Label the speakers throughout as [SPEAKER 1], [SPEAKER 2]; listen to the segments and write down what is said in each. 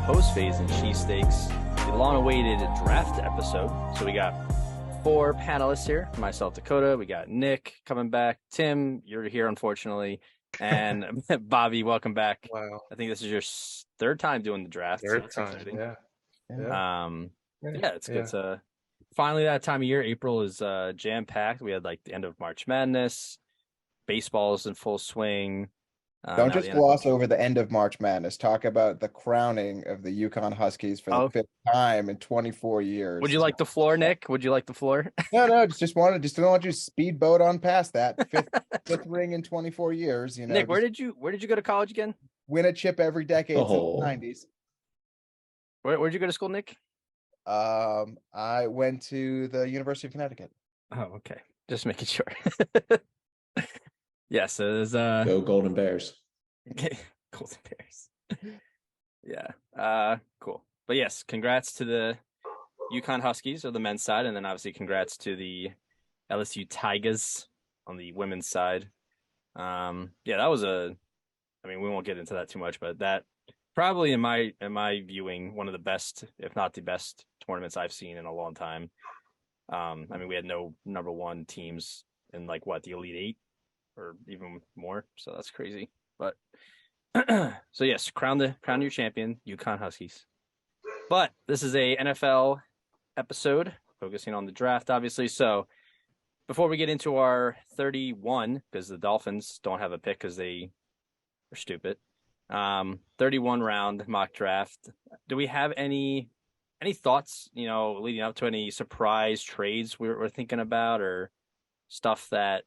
[SPEAKER 1] Post-Fades Cheesesteaks, the long-awaited draft episode. So we got 4 panelists here. Myself, Dakota. We got Nick coming back. Tim, you're here, unfortunately. And Bobby, welcome back.
[SPEAKER 2] Wow.
[SPEAKER 1] I think this is your third time doing the draft.
[SPEAKER 2] Third
[SPEAKER 1] so
[SPEAKER 2] time,
[SPEAKER 1] exciting.
[SPEAKER 2] yeah.
[SPEAKER 1] It's good. So finally that time of year. April is jam-packed. We had like the end of March Madness. Baseball is in full swing.
[SPEAKER 3] Don't just gloss over the end of March Madness. Talk about the crowning of the Yukon Huskies for the 5th time in 24 years.
[SPEAKER 1] Would you like the floor, Nick? Would you like the floor?
[SPEAKER 3] No, just don't want you to speedboat on past that. Fifth ring in 24 years. You know,
[SPEAKER 1] Nick, where did you go to college again?
[SPEAKER 3] Win a chip every decade since the 90s.
[SPEAKER 1] Where'd you go to school, Nick?
[SPEAKER 3] I went to the University of Connecticut.
[SPEAKER 1] Oh, okay. Just making sure. Yes, it is
[SPEAKER 4] go Golden Bears.
[SPEAKER 1] Okay, Golden Bears. Yeah. Cool. But yes, congrats to the Yukon Huskies on the men's side, and then obviously congrats to the LSU Tigers on the women's side. That was we won't get into that too much, but that probably in my viewing, one of the best, if not the best tournaments I've seen in a long time. We had no number one teams in the Elite Eight or even more, so that's crazy. But so yes, crown your champion, Yukon Huskies. But this is a NFL episode focusing on the draft, obviously. So before we get into our 31, because the Dolphins don't have a pick because they are stupid, 31 round mock draft, do we have any thoughts, leading up to any surprise trades we're thinking about, or stuff that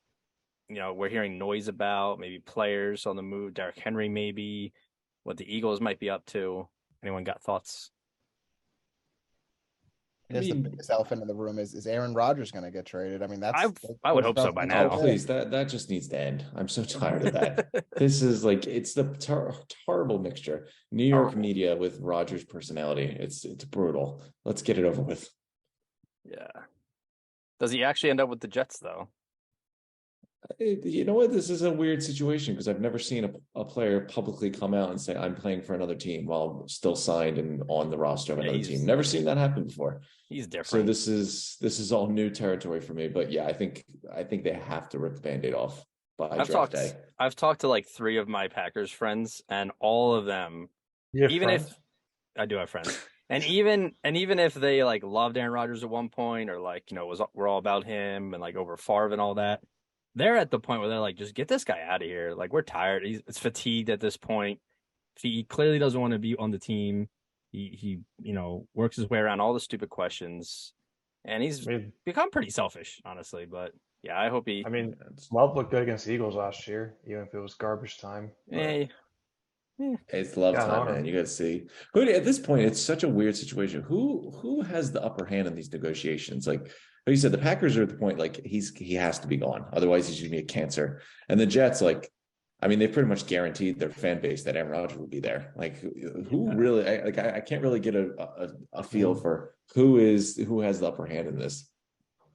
[SPEAKER 1] we're hearing noise about, maybe players on the move, Derrick Henry, maybe what the Eagles might be up to? Anyone got thoughts?
[SPEAKER 3] I guess the biggest elephant in the room is Aaron Rodgers going to get traded?
[SPEAKER 1] I would hope so by now.
[SPEAKER 4] Oh, please, that just needs to end. I'm so tired of that. This is it's the horrible mixture. New York media with Rodgers' personality. It's brutal. Let's get it over with.
[SPEAKER 1] Yeah. Does he actually end up with the Jets though?
[SPEAKER 4] You know what? This is a weird situation because I've never seen a player publicly come out and say, I'm playing for another team while still signed and on the roster of another team. Never seen that happen before.
[SPEAKER 1] He's different.
[SPEAKER 4] So this is all new territory for me. But yeah, I think they have to rip the Band-Aid off by draft day.
[SPEAKER 1] I've talked to 3 of my Packers friends, and all of them, if I do have friends, and even if they loved Aaron Rodgers at one point, or we're all about him and over Favre and all that, they're at the point where they're like, just get this guy out of here. We're tired. It's fatigued at this point. He clearly doesn't want to be on the team. He works his way around all the stupid questions, and he's become pretty selfish, honestly. But yeah, I hope he.
[SPEAKER 2] Love looked good against the Eagles last year, even if it was garbage time.
[SPEAKER 4] It's love time, man. You got to see. At this point, it's such a weird situation. Who has the upper hand in these negotiations? Like you said, the Packers are at the point he has to be gone. Otherwise, he's going to be a cancer. And the Jets, they pretty much guaranteed their fan base that Aaron Rodgers will be there. Who really? I can't really get a feel for who has the upper hand in this.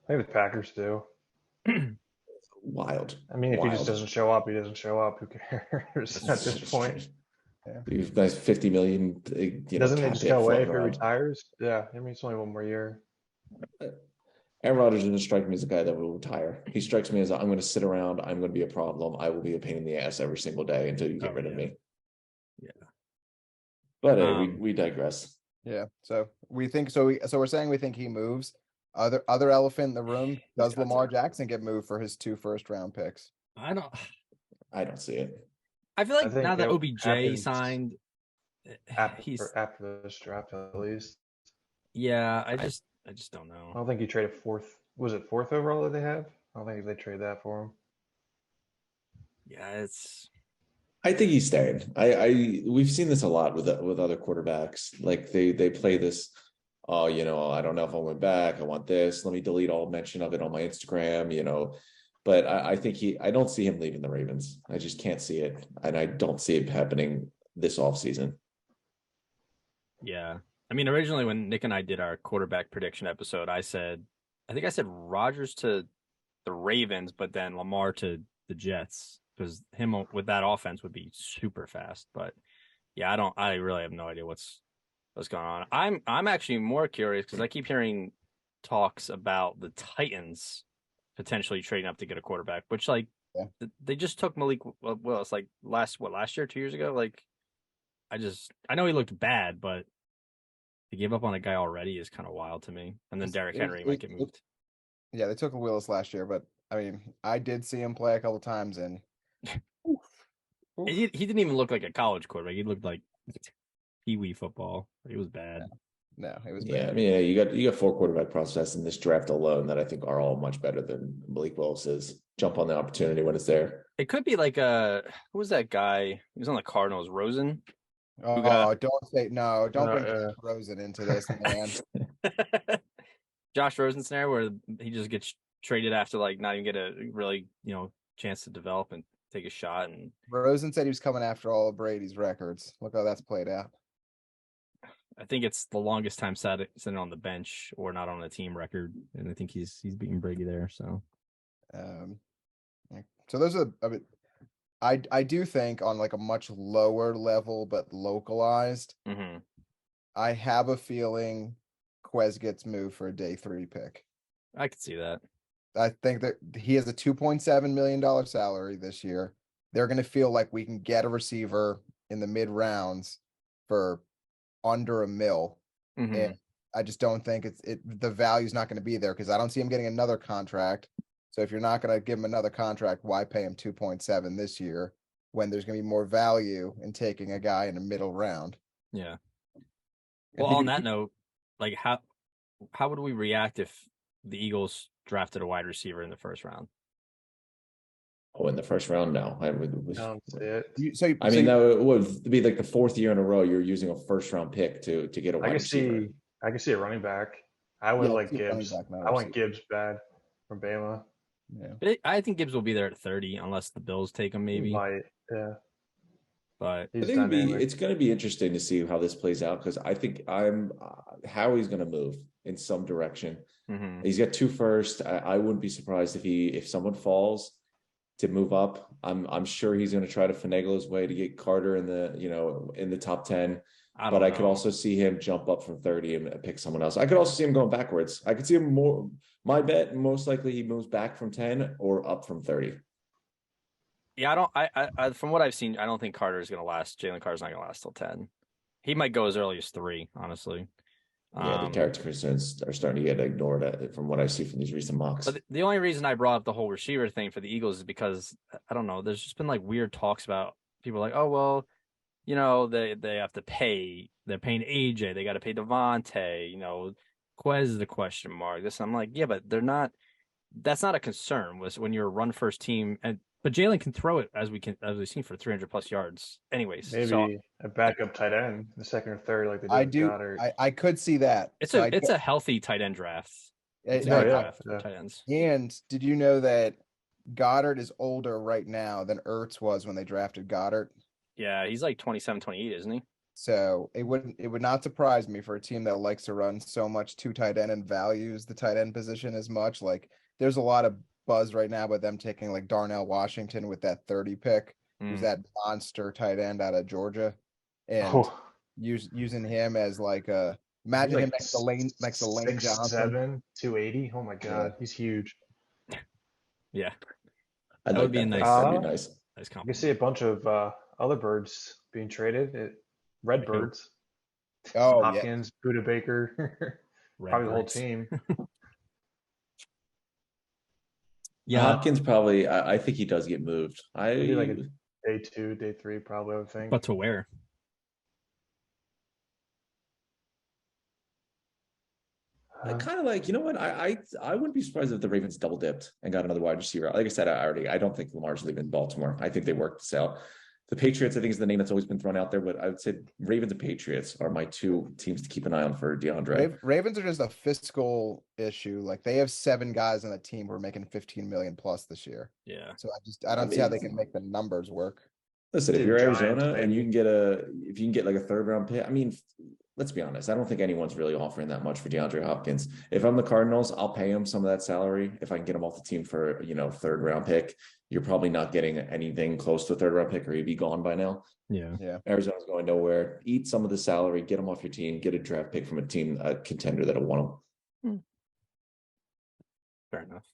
[SPEAKER 2] I think the Packers do.
[SPEAKER 4] Wild.
[SPEAKER 2] If he just doesn't show up, he doesn't show up. Who cares at this point?
[SPEAKER 3] Yeah.
[SPEAKER 4] These nice $50 million.
[SPEAKER 2] Doesn't it just go away if he retires? Yeah, it's only one more year.
[SPEAKER 4] Aaron Rodgers doesn't strike me as a guy that will retire. He strikes me as I'm going to sit around. I'm going to be a problem. I will be a pain in the ass every single day until you get rid of me.
[SPEAKER 1] Yeah.
[SPEAKER 4] But we digress.
[SPEAKER 3] Yeah. So we think so. We're saying we think he moves. Other elephant in the room. Does Lamar Jackson get moved for his 2 first-round picks?
[SPEAKER 1] I don't
[SPEAKER 4] see it.
[SPEAKER 1] I feel like now that OBJ signed,
[SPEAKER 2] after this draft at least.
[SPEAKER 1] Yeah, I just don't know.
[SPEAKER 2] I don't think he traded 4th. Was it 4th overall that they have? I don't think they traded that for him.
[SPEAKER 1] Yeah,
[SPEAKER 4] I think he's staying. We've seen this a lot with other quarterbacks. They play this. Oh, I don't know if I went back. I want this. Let me delete all mention of it on my Instagram. But I think I don't see him leaving the Ravens. I just can't see it, and I don't see it happening this offseason.
[SPEAKER 1] Yeah. Originally when Nick and I did our quarterback prediction episode, I said Rodgers to the Ravens, but then Lamar to the Jets, because him with that offense would be super fast. But yeah, I really have no idea what's what's going on. I'm actually more curious because I keep hearing talks about the Titans potentially trading up to get a quarterback, which like they just took Malik. Well, it's like last year, 2 years ago. Like I know he looked bad, but to give up on a guy already is kind of wild to me. And then Derrick Henry might get moved.
[SPEAKER 3] Yeah, they took Willis last year, but I mean, I did see him play a couple times, and
[SPEAKER 1] he didn't even look like a college quarterback. He looked like pee-wee football. It was bad.
[SPEAKER 3] No, it was
[SPEAKER 4] Yeah,
[SPEAKER 3] bad.
[SPEAKER 4] I mean, you got 4 quarterback process in this draft alone that I think are all much better than Malik Willis is. Jump on the opportunity when it's there.
[SPEAKER 1] It could be like who was that guy? He was on the Cardinals, Rosen.
[SPEAKER 3] Don't bring Rosen into this, man.
[SPEAKER 1] Josh Rosen scenario where he just gets traded after like not even get a really chance to develop and take a shot. And
[SPEAKER 3] Rosen said he was coming after all of Brady's records. Look how that's played out.
[SPEAKER 1] I think it's the longest time sitting on the bench or not on a team record, and I think he's beating Brady there. So,
[SPEAKER 3] so those are. I do think on like a much lower level but localized.
[SPEAKER 1] Mm-hmm.
[SPEAKER 3] I have a feeling Quez gets moved for a day 3 pick.
[SPEAKER 1] I could see that.
[SPEAKER 3] I think that he has a $2.7 million salary this year. They're going to feel like we can get a receiver in the mid rounds for under $1 million.
[SPEAKER 1] Mm-hmm.
[SPEAKER 3] And I just don't think the value's not going to be there because I don't see him getting another contract. So if you're not going to give him another contract, why pay him 2.7 this year when there's going to be more value in taking a guy in the middle round?
[SPEAKER 1] Yeah. Well, on that note, like how would we react if the Eagles drafted a wide receiver in the first round?
[SPEAKER 4] Oh, in the first round, no. I
[SPEAKER 2] don't see it.
[SPEAKER 4] That would be like the 4th year in a row you're using a first round pick to get a wide receiver.
[SPEAKER 2] I can see a running back. I would like Gibbs. I want Gibbs bad from Bama.
[SPEAKER 3] Yeah,
[SPEAKER 1] but I think Gibbs will be there at 30 unless the Bills take him. Maybe.
[SPEAKER 2] Might, yeah.
[SPEAKER 1] But
[SPEAKER 4] I think it's going to be interesting to see how this plays out because I think Howie's going to move in some direction.
[SPEAKER 1] Mm-hmm.
[SPEAKER 4] He's got 2 first. I wouldn't be surprised if someone falls to move up. I'm sure he's going to try to finagle his way to get Carter in the top 10. But I could also see him jump up from 30 and pick someone else. I could also see him going backwards. I could see him more. My bet, most likely he moves back from 10 or up from 30.
[SPEAKER 1] Yeah, I from what I've seen, I don't think Carter is going to last. Jalen Carter's not going to last till 10. He might go as early as 3, honestly.
[SPEAKER 4] Yeah, the character concerns are starting to get ignored from what I see from these recent mocks.
[SPEAKER 1] But the only reason I brought up the whole receiver thing for the Eagles is because, I don't know, there's just been like weird talks about people like, oh, well, they have to pay. They're paying AJ. They got to pay Devontae. Quez is the question mark. I'm like, yeah, but they're not. That's not a concern when you're a run first team. But Jalen can throw it as we've seen for 300+ yards. Anyways,
[SPEAKER 2] maybe a backup tight end, the second or third, like they did with Goddard.
[SPEAKER 3] I could see that.
[SPEAKER 1] It's a healthy tight end draft. It's
[SPEAKER 3] a
[SPEAKER 1] draft for tight ends.
[SPEAKER 3] And did you know that Goddard is older right now than Ertz was when they drafted Goddard?
[SPEAKER 1] Yeah, he's like 27, 28, isn't he?
[SPEAKER 3] So it would not surprise me for a team that likes to run so much 2 tight end and values the tight end position as much. Like there's a lot of buzz right now about them taking like Darnell Washington with that 30 pick, who's that monster tight end out of Georgia, and using him as like a imagine him next to Lane Johnson.
[SPEAKER 2] 280. Oh my god, he's huge.
[SPEAKER 1] Yeah,
[SPEAKER 4] that would be nice. That'd be nice.
[SPEAKER 2] You can see a bunch of other birds being traded. Redbirds.
[SPEAKER 3] Oh,
[SPEAKER 2] Hopkins, Buda Baker, probably the whole team.
[SPEAKER 4] Yeah, Hopkins probably. I think he does get moved.
[SPEAKER 2] Maybe like a day 2, day 3, probably. I would think.
[SPEAKER 1] But to where?
[SPEAKER 4] Kind of like, you know what? I wouldn't be surprised if the Ravens double dipped and got another wide receiver. Like I said, I don't think Lamar's leaving Baltimore. I think they worked this out. The Patriots, I think, is the name that's always been thrown out there, but I would say Ravens and Patriots are my 2 teams to keep an eye on for DeAndre.
[SPEAKER 3] Ravens are just a fiscal issue. Like they have 7 guys on the team who are making 15 million plus this year.
[SPEAKER 1] Yeah.
[SPEAKER 3] So I don't see how they can make the numbers work.
[SPEAKER 4] Listen, if you're Arizona and you can get like a 3rd round pick, I mean, let's be honest. I don't think anyone's really offering that much for DeAndre Hopkins. If I'm the Cardinals, I'll pay him some of that salary. If I can get him off the team for, third round pick, you're probably not getting anything close to a third round pick, or he'd be gone by now.
[SPEAKER 3] Yeah.
[SPEAKER 4] Arizona's going nowhere. Eat some of the salary, get him off your team, get a draft pick from a contender that'll want him.
[SPEAKER 1] Fair enough.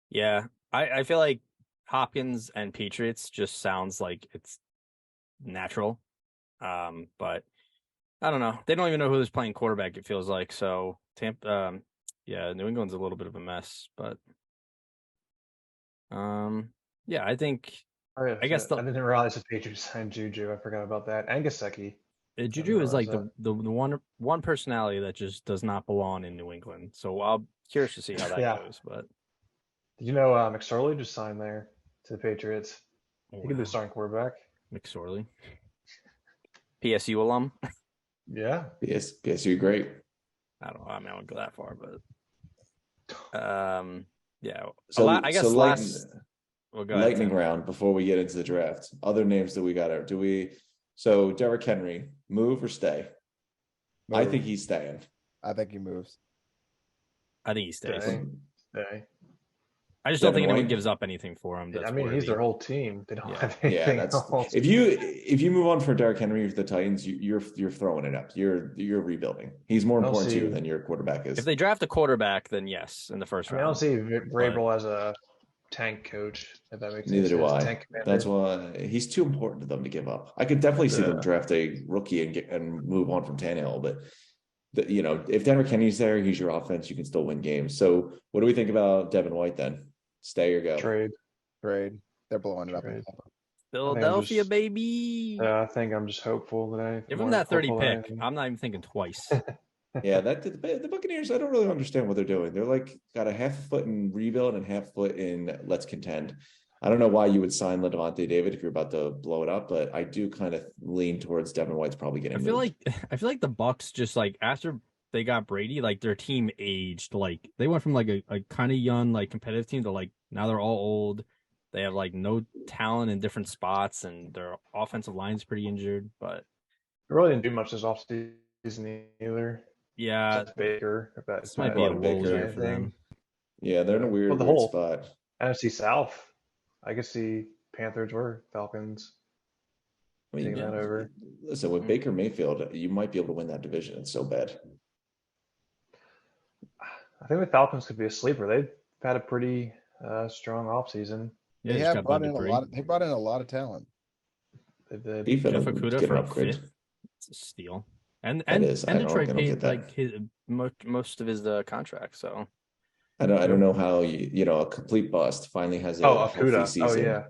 [SPEAKER 1] Yeah, I feel like Hopkins and Patriots just sounds like it's natural. But I don't know. They don't even know who's playing quarterback, it feels like. So New England's a little bit of a mess, but yeah, I think I guess
[SPEAKER 2] I didn't realize the Patriots signed Juju. I forgot about that. And Gesicki.
[SPEAKER 1] Juju is like the one personality that just does not belong in New England. So I'm curious to see how that goes. But
[SPEAKER 2] did you know McSorley just signed there to the Patriots? He could be starting quarterback.
[SPEAKER 1] McSorley, PSU alum.
[SPEAKER 2] Yeah.
[SPEAKER 4] PSU, great.
[SPEAKER 1] I don't know. I mean, I wouldn't go that far, but yeah.
[SPEAKER 4] So
[SPEAKER 1] I guess
[SPEAKER 4] lightning round before we get into the draft. Other names that we got out. So Derrick Henry, move or stay?
[SPEAKER 3] Move.
[SPEAKER 4] I think he's staying.
[SPEAKER 3] I think he moves.
[SPEAKER 1] I think he stays.
[SPEAKER 2] Stay.
[SPEAKER 1] I just don't think anyone gives up anything for him.
[SPEAKER 2] I mean, he's their whole team. They don't have anything else.
[SPEAKER 4] If you move on for Derrick Henry with the Titans, you're throwing it up. You're rebuilding. He's more important to you than your quarterback is.
[SPEAKER 1] If they draft a quarterback, then yes, in the first round.
[SPEAKER 2] I don't see Vrabel as a tank coach, if that makes sense.
[SPEAKER 4] Neither do I. That's why he's too important to them to give up. I could definitely see them draft a rookie and move on from Tannehill, but if Derrick Henry's there, he's your offense. You can still win games. So, what do we think about Devin White then? Stay or go?
[SPEAKER 2] Trade.
[SPEAKER 3] They're blowing it up.
[SPEAKER 1] Philadelphia, baby.
[SPEAKER 2] I think I'm just hopeful that I
[SPEAKER 1] give him that 30 pick. I'm not even thinking twice.
[SPEAKER 4] Yeah, the Buccaneers, I don't really understand what they're doing. They're like got a half foot in rebuild and half foot in let's contend. I don't know why you would sign Levante David if you're about to blow it up, but I do kind of lean towards Devin White's probably getting moved.
[SPEAKER 1] I feel like the Bucs just like after they got Brady, like their team aged. Like they went from like a kind of young, like competitive team to like now they're all old. They have like no talent in different spots, and their offensive line's pretty injured. But
[SPEAKER 2] they really didn't do much this offseason either.
[SPEAKER 1] Yeah,
[SPEAKER 2] Baker.
[SPEAKER 1] This might be a little year for them.
[SPEAKER 4] Yeah, they're in a weird spot.
[SPEAKER 2] NFC South. I could see Panthers or Falcons taking that over.
[SPEAKER 4] Listen, with Baker Mayfield, you might be able to win that division. It's so bad.
[SPEAKER 2] I think the Falcons could be a sleeper. They've had a pretty strong offseason.
[SPEAKER 3] Yeah, they have brought in a lot. They brought in a lot of talent.
[SPEAKER 1] Jeff Okudah for a fifth. It's a steal. And Detroit paid like his most of his contract. So
[SPEAKER 4] I don't know how a complete bust finally has a healthy season.
[SPEAKER 2] Oh yeah.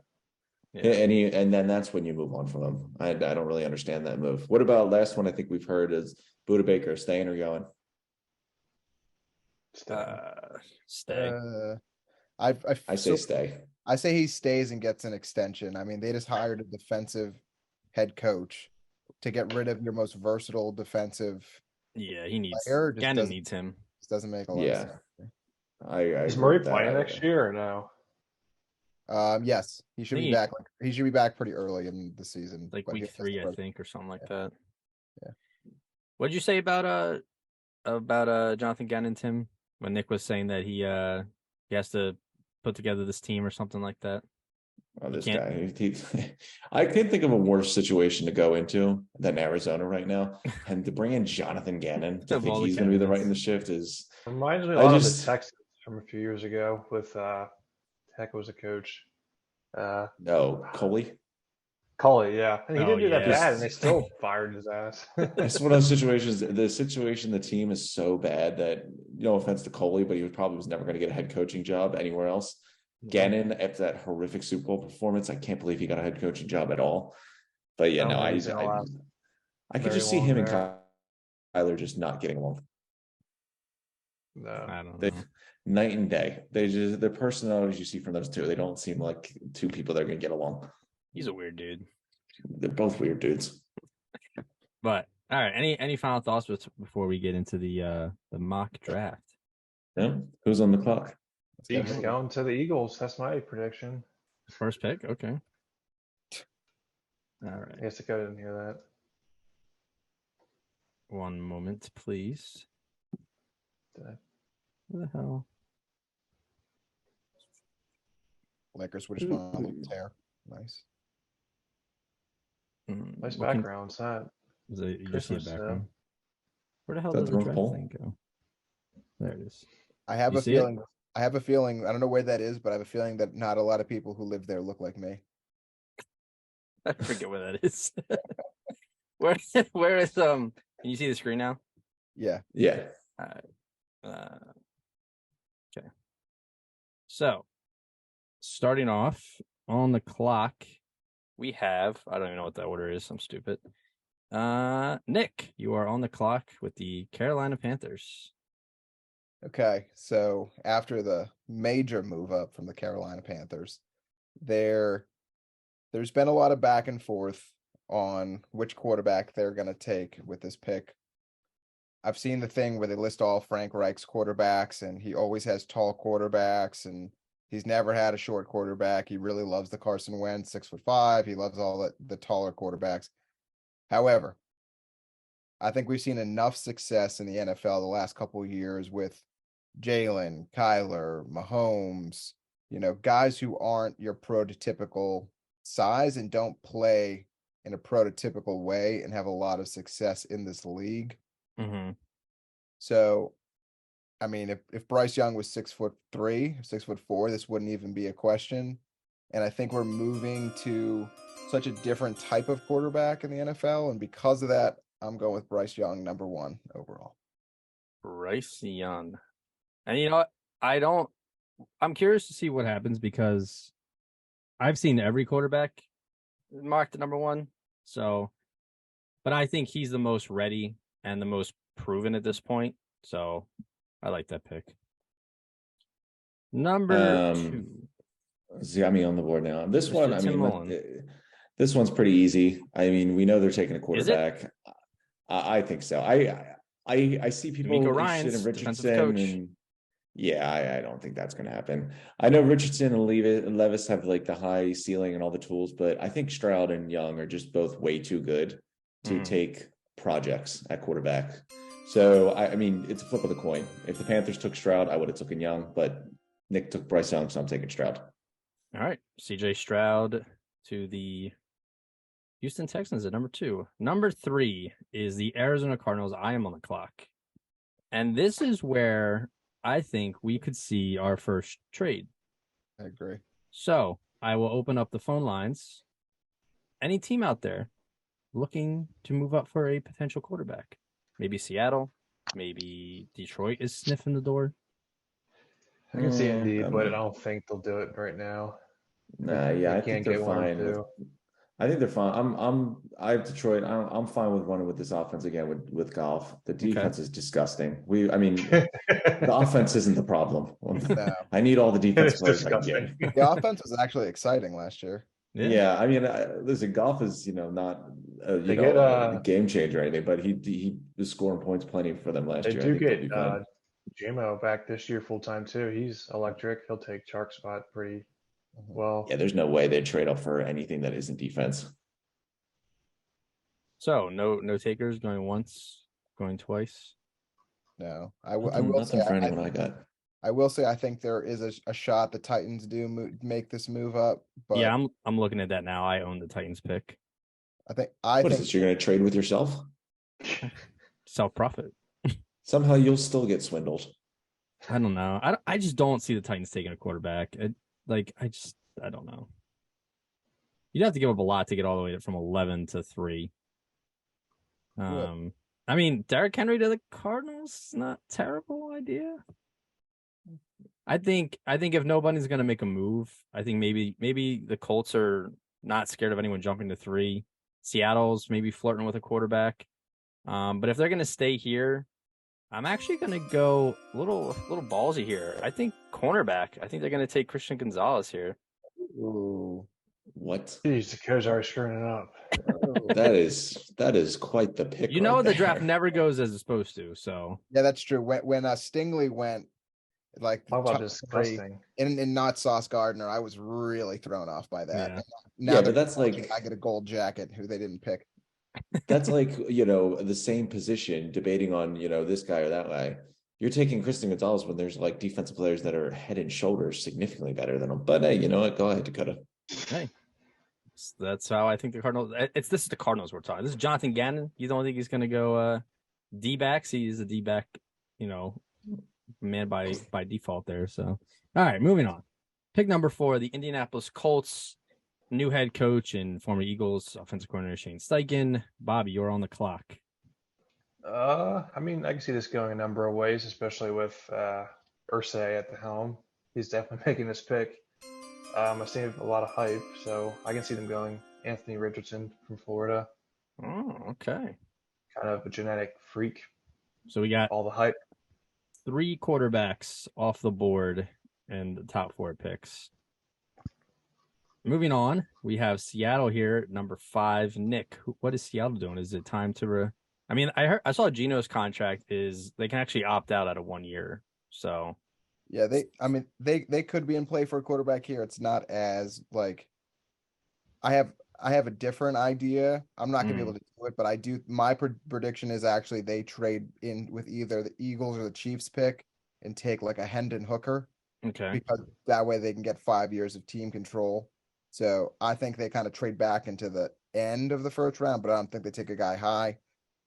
[SPEAKER 4] And then that's when you move on from him. I don't really understand that move. What about last one? I think we've heard is Budda Baker staying or going.
[SPEAKER 1] Stay.
[SPEAKER 4] I say stay.
[SPEAKER 3] I say he stays and gets an extension. I mean, they just hired a defensive head coach to get rid of your most versatile defensive.
[SPEAKER 1] Yeah, he needs.
[SPEAKER 3] Gannon
[SPEAKER 1] needs him.
[SPEAKER 3] This doesn't make a lot of sense.
[SPEAKER 2] Is Murray playing next year or no?
[SPEAKER 3] Yes, he should be back. He should be back pretty early in the season,
[SPEAKER 1] like week 3, I think, or something like that.
[SPEAKER 3] Yeah.
[SPEAKER 1] What did you say about Jonathan Gannon, Tim? When Nick was saying that he has to put together this team or something like that.
[SPEAKER 4] Oh, this guy. I can't think of a worse situation to go into than Arizona right now. And to bring in Jonathan Gannon, to think he's going to be the right in the shift is.
[SPEAKER 2] Reminds me a lot of the Texans from a few years ago with Heck was a coach.
[SPEAKER 4] Coley?
[SPEAKER 2] Coley, yeah. And he didn't do that bad, and they still fired his ass.
[SPEAKER 4] It's one of those situations. The team is so bad that, no offense to Coley, but he probably was never going to get a head coaching job anywhere else. Gannon, after that horrific Super Bowl performance, I can't believe he got a head coaching job at all. But yeah, I could just see him and Kyler just not getting along.
[SPEAKER 2] No,
[SPEAKER 1] I don't know.
[SPEAKER 4] Night and day. Their personalities you see from those two, they don't seem like two people that are going to get along.
[SPEAKER 1] He's a weird dude.
[SPEAKER 4] They're both weird dudes.
[SPEAKER 1] But all right, any final thoughts before we get into the mock draft?
[SPEAKER 4] Yeah, who's on the clock?
[SPEAKER 2] He's going to the Eagles. That's my prediction.
[SPEAKER 1] First pick, okay. All right.
[SPEAKER 2] I guess Dakota didn't hear that.
[SPEAKER 1] One moment, please.
[SPEAKER 2] Did
[SPEAKER 1] What the hell?
[SPEAKER 3] Lakers would just went on a tear. Nice.
[SPEAKER 2] Nice
[SPEAKER 1] What can-
[SPEAKER 2] backgrounds. That
[SPEAKER 1] Is it, you just see the
[SPEAKER 2] Christmas,
[SPEAKER 1] background. Where the hell
[SPEAKER 4] Is that
[SPEAKER 1] does
[SPEAKER 4] the
[SPEAKER 1] the
[SPEAKER 4] North
[SPEAKER 1] draft
[SPEAKER 4] Pole?
[SPEAKER 1] thing go? There it is.
[SPEAKER 3] I have
[SPEAKER 1] You
[SPEAKER 3] a
[SPEAKER 1] see it?
[SPEAKER 3] feeling. I have a feeling. I don't know where that is, but I have a feeling that not a lot of people who live there look like me.
[SPEAKER 1] I forget where that is. where is Can you see the screen now?
[SPEAKER 3] Yeah.
[SPEAKER 4] Yeah.
[SPEAKER 1] Okay. So, starting off on the clock, we have, I don't even know what that order is. I'm stupid. Nick, you are on the clock with the Carolina Panthers.
[SPEAKER 3] Okay. So after the major move up from the Carolina Panthers, there's been a lot of back and forth on which quarterback they're going to take with this pick. I've seen the thing where they list all Frank Reich's quarterbacks, and he always has tall quarterbacks, and he's never had a short quarterback. He really loves the Carson Wentz, 6'5". He loves all the taller quarterbacks. However, I think we've seen enough success in the NFL the last couple of years with Jalen, Kyler, Mahomes, guys who aren't your prototypical size and don't play in a prototypical way and have a lot of success in this league.
[SPEAKER 1] Mm-hmm.
[SPEAKER 3] So, I mean, if Bryce Young was 6'3", 6'4", this wouldn't even be a question. And I think we're moving to such a different type of quarterback in the NFL. And because of that, I'm going with Bryce Young, number 1 overall.
[SPEAKER 1] Bryce Young. And you know what? I'm curious to see what happens because I've seen every quarterback marked at number 1. So, but I think he's the most ready and the most proven at this point. So I like that pick. Number 2.
[SPEAKER 4] See, I'm on the board now. This
[SPEAKER 1] Mr.
[SPEAKER 4] one, I
[SPEAKER 1] Tim
[SPEAKER 4] mean,
[SPEAKER 1] Mullen.
[SPEAKER 4] this one's pretty easy. I mean, we know they're taking a
[SPEAKER 1] Is it?
[SPEAKER 4] quarterback. I think so. I see people
[SPEAKER 1] D'Amico
[SPEAKER 4] interested in
[SPEAKER 1] Ryans, defensive
[SPEAKER 4] Richardson,
[SPEAKER 1] coach.
[SPEAKER 4] and yeah, I don't think that's going to happen. I know Richardson and Levis have like the high ceiling and all the tools, but I think Stroud and Young are just both way too good to take projects at quarterback. So I mean, it's a flip of the coin. If the Panthers took Stroud, I would have taken Young, but Nick took Bryce Young, so I'm taking Stroud.
[SPEAKER 1] All right, CJ Stroud to the Houston Texans at number 2. Number 3 is the Arizona Cardinals. I am on the clock. And this is where I think we could see our first trade.
[SPEAKER 3] I agree. So
[SPEAKER 1] I will open up the phone lines. Any team out there looking to move up for a potential quarterback? Maybe Seattle, maybe Detroit is sniffing the door.
[SPEAKER 2] I can see Indeed, but I don't think they'll do it right now.
[SPEAKER 4] Nah, yeah, I think they're fine. I think they're fine. I have Detroit. I'm fine with running with this offense again with Goff. The defense is disgusting. The offense isn't the problem.
[SPEAKER 3] No.
[SPEAKER 4] I need all the defense
[SPEAKER 2] It's
[SPEAKER 4] players I can
[SPEAKER 2] disgusting.
[SPEAKER 4] get.
[SPEAKER 3] The offense was actually exciting last year.
[SPEAKER 4] Yeah, I mean, listen, Goff is not a game changer or anything, but he was scoring points plenty for them last year.
[SPEAKER 2] They do get Jamo back this year full time too. He's electric. He'll take Chark's spot pretty well.
[SPEAKER 4] Yeah, there's no way they'd trade up for anything that isn't defense.
[SPEAKER 1] So no takers, going once, going twice.
[SPEAKER 3] No, I will
[SPEAKER 4] nothing
[SPEAKER 3] say
[SPEAKER 4] for anyone I got.
[SPEAKER 3] I will say I think there is a shot the Titans do make this move up. But
[SPEAKER 1] yeah, I'm looking at that now. I own the Titans pick.
[SPEAKER 3] I think
[SPEAKER 4] is this? You're going to trade with yourself?
[SPEAKER 1] Self-profit.
[SPEAKER 4] Somehow you'll still get swindled.
[SPEAKER 1] I don't know. I just don't see the Titans taking a quarterback. I don't know. You'd have to give up a lot to get all the way from 11 to 3. I mean, Derrick Henry to the Cardinals, not a terrible idea. I think if nobody's going to make a move, I think maybe the Colts are not scared of anyone jumping to 3. Seattle's maybe flirting with a quarterback. But if they're going to stay here, I'm actually going to go a little ballsy here. I think cornerback. I think they're going to take Christian Gonzalez here.
[SPEAKER 3] Ooh.
[SPEAKER 4] What?
[SPEAKER 2] Jeez, the Co's are screwing it up.
[SPEAKER 4] That is quite the pick.
[SPEAKER 1] The draft never goes as it's supposed to. So
[SPEAKER 3] yeah, that's true. When Stingley went like
[SPEAKER 2] talk about disgusting
[SPEAKER 3] and not Sauce Gardner, I was really thrown off by that.
[SPEAKER 1] Yeah.
[SPEAKER 3] Now
[SPEAKER 4] but that's like
[SPEAKER 3] I get a gold jacket who they didn't pick.
[SPEAKER 4] That's like, the same position debating on, this guy or that guy. You're taking Christian Gonzalez when there's like defensive players that are head and shoulders significantly better than him. But hey, you know what? Go ahead, Dakota.
[SPEAKER 1] Hey, that's how I think the Cardinals. This is the Cardinals we're talking. This is Jonathan Gannon. You don't think he's going to go D-backs? He's a D-back, man by default there. So, all right, moving on. Pick number 4, the Indianapolis Colts. New head coach and former Eagles offensive coordinator Shane Steichen. Bobby, you're on the clock.
[SPEAKER 2] I mean, I can see this going a number of ways, especially with Irsay at the helm. He's definitely making this pick. I've seen a lot of hype, so I can see them going Anthony Richardson from Florida.
[SPEAKER 1] Oh, okay.
[SPEAKER 2] Kind of a genetic freak.
[SPEAKER 1] So we got
[SPEAKER 2] all the hype.
[SPEAKER 1] 3 quarterbacks off the board and the top 4 picks. Moving on, we have Seattle here, number 5. Nick, what is Seattle doing? Is it time to? I saw Geno's contract is they can actually opt out of 1 year. So
[SPEAKER 3] yeah, they could be in play for a quarterback here. It's not as like I have a different idea. I'm not gonna be able to do it, but I do. My prediction is actually they trade in with either the Eagles or the Chiefs pick and take like a Hendon Hooker.
[SPEAKER 1] Okay.
[SPEAKER 3] Because that way they can get 5 years of team control. So I think they kind of trade back into the end of the first round, but I don't think they take a guy high.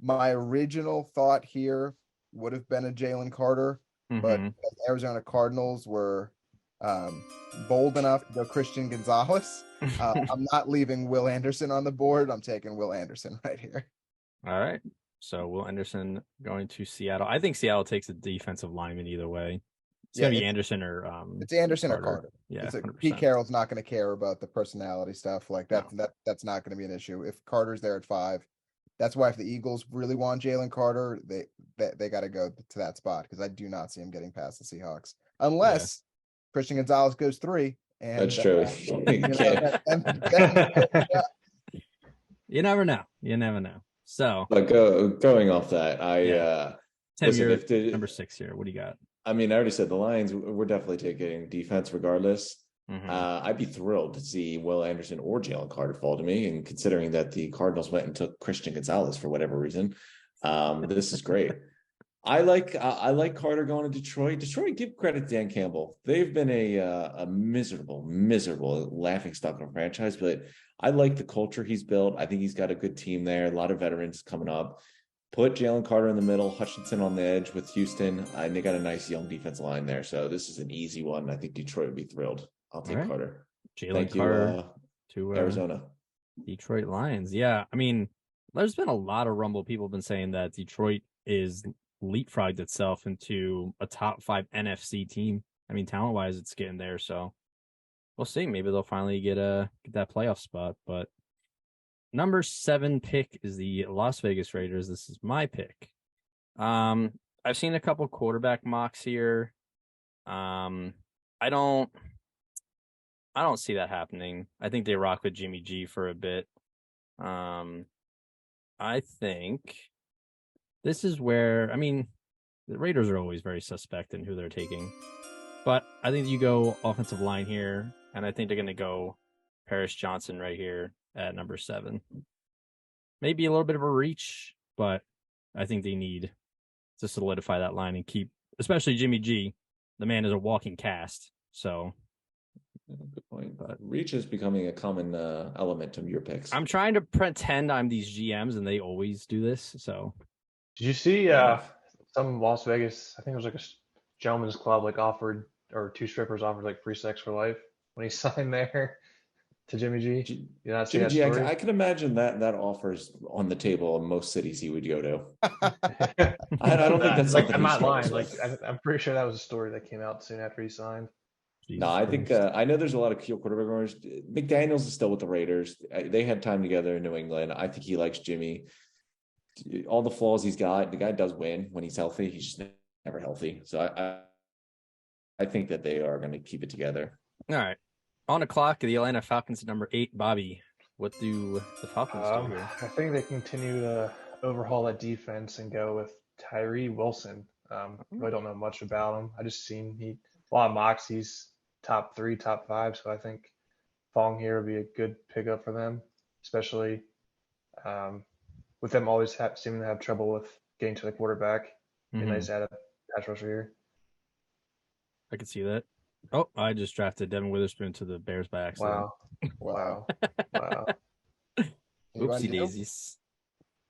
[SPEAKER 3] My original thought here would have been a Jalen Carter, but Arizona Cardinals were bold enough to go Christian Gonzalez. I'm not leaving Will Anderson on the board. I'm taking Will Anderson right here.
[SPEAKER 1] All right. So Will Anderson going to Seattle. I think Seattle takes a defensive lineman either way. It's gonna be Anderson or
[SPEAKER 3] it's Anderson
[SPEAKER 1] Carter.
[SPEAKER 3] or Carter.
[SPEAKER 1] Yeah,
[SPEAKER 3] Pete Carroll's not going to care about the personality stuff like that.
[SPEAKER 1] No.
[SPEAKER 3] That's not going to be an issue if Carter's there at 5. That's why if the Eagles really want Jalen Carter, they got to go to that spot because I do not see him getting past the Seahawks unless Christian Gonzalez goes 3. And
[SPEAKER 4] that's true.
[SPEAKER 1] You never know. You never know. So,
[SPEAKER 4] but going off that,
[SPEAKER 1] Tim, you're number 6 here. What do you got?
[SPEAKER 4] I mean, I already said the Lions. We're definitely taking defense regardless. I'd be thrilled to see Will Anderson or Jalen Carter fall to me. And considering that the Cardinals went and took Christian Gonzalez for whatever reason, this is great. I like Carter going to Detroit. Detroit, give credit to Dan Campbell. They've been a miserable laughingstock of a franchise, but I like the culture he's built. I think he's got a good team there. A lot of veterans coming up. Put Jalen Carter in the middle, Hutchinson on the edge with Houston, and they got a nice young defense line there. So this is an easy one. I think Detroit would be thrilled. I'll take Carter.
[SPEAKER 1] Jalen Carter to
[SPEAKER 4] Arizona.
[SPEAKER 1] Detroit Lions. Yeah, I mean, there's been a lot of rumble. People have been saying that Detroit is leapfrogged itself into a top 5 NFC team. I mean, talent-wise, it's getting there. So we'll see. Maybe they'll finally get that playoff spot, but number 7 pick is the Las Vegas Raiders. This is my pick. I've seen a couple quarterback mocks here. I don't see that happening. I think they rock with Jimmy G for a bit. I think this is where, the Raiders are always very suspect in who they're taking. But I think you go offensive line here, and I think they're going to go Paris Johnson right here at number 7. Maybe a little bit of a reach, but I think they need to solidify that line and keep, especially Jimmy G. The man is a walking cast. So,
[SPEAKER 4] good point. But reach is becoming a common element of your picks.
[SPEAKER 1] I'm trying to pretend I'm these GMs, and they always do this. So,
[SPEAKER 2] did you see some Las Vegas? I think it was like a gentleman's club, like offered, or 2 strippers offered like free sex for life when he signed there to Jimmy G.
[SPEAKER 4] Jimmy G, I can imagine that offers on the table in most cities he would go to. I don't think that's something.
[SPEAKER 2] I'm not lying. I'm pretty sure that was a story that came out soon after he signed.
[SPEAKER 4] No, I think I know there's a lot of quarterback owners. McDaniels is still with the Raiders. They had time together in New England. I think he likes Jimmy. All the flaws he's got, the guy does win when he's healthy. He's just never healthy. So I think that they are going to keep it together.
[SPEAKER 1] All right. On the clock, the Atlanta Falcons at number 8. Bobby, what do the Falcons do here?
[SPEAKER 2] I think they continue to overhaul that defense and go with Tyree Wilson. Really don't know much about him. I just seen a lot of mocks. He's top 3, top 5. So I think falling here would be a good pickup for them, especially with them always seeming to have trouble with getting to the quarterback. Be
[SPEAKER 1] Mhm.
[SPEAKER 2] nice to add a pass rusher here.
[SPEAKER 1] I could see that. Oh, I just drafted Devin Witherspoon to the Bears by accident.
[SPEAKER 2] Wow. Wow.
[SPEAKER 3] Anyone
[SPEAKER 1] Oopsie
[SPEAKER 3] do?
[SPEAKER 1] daisies.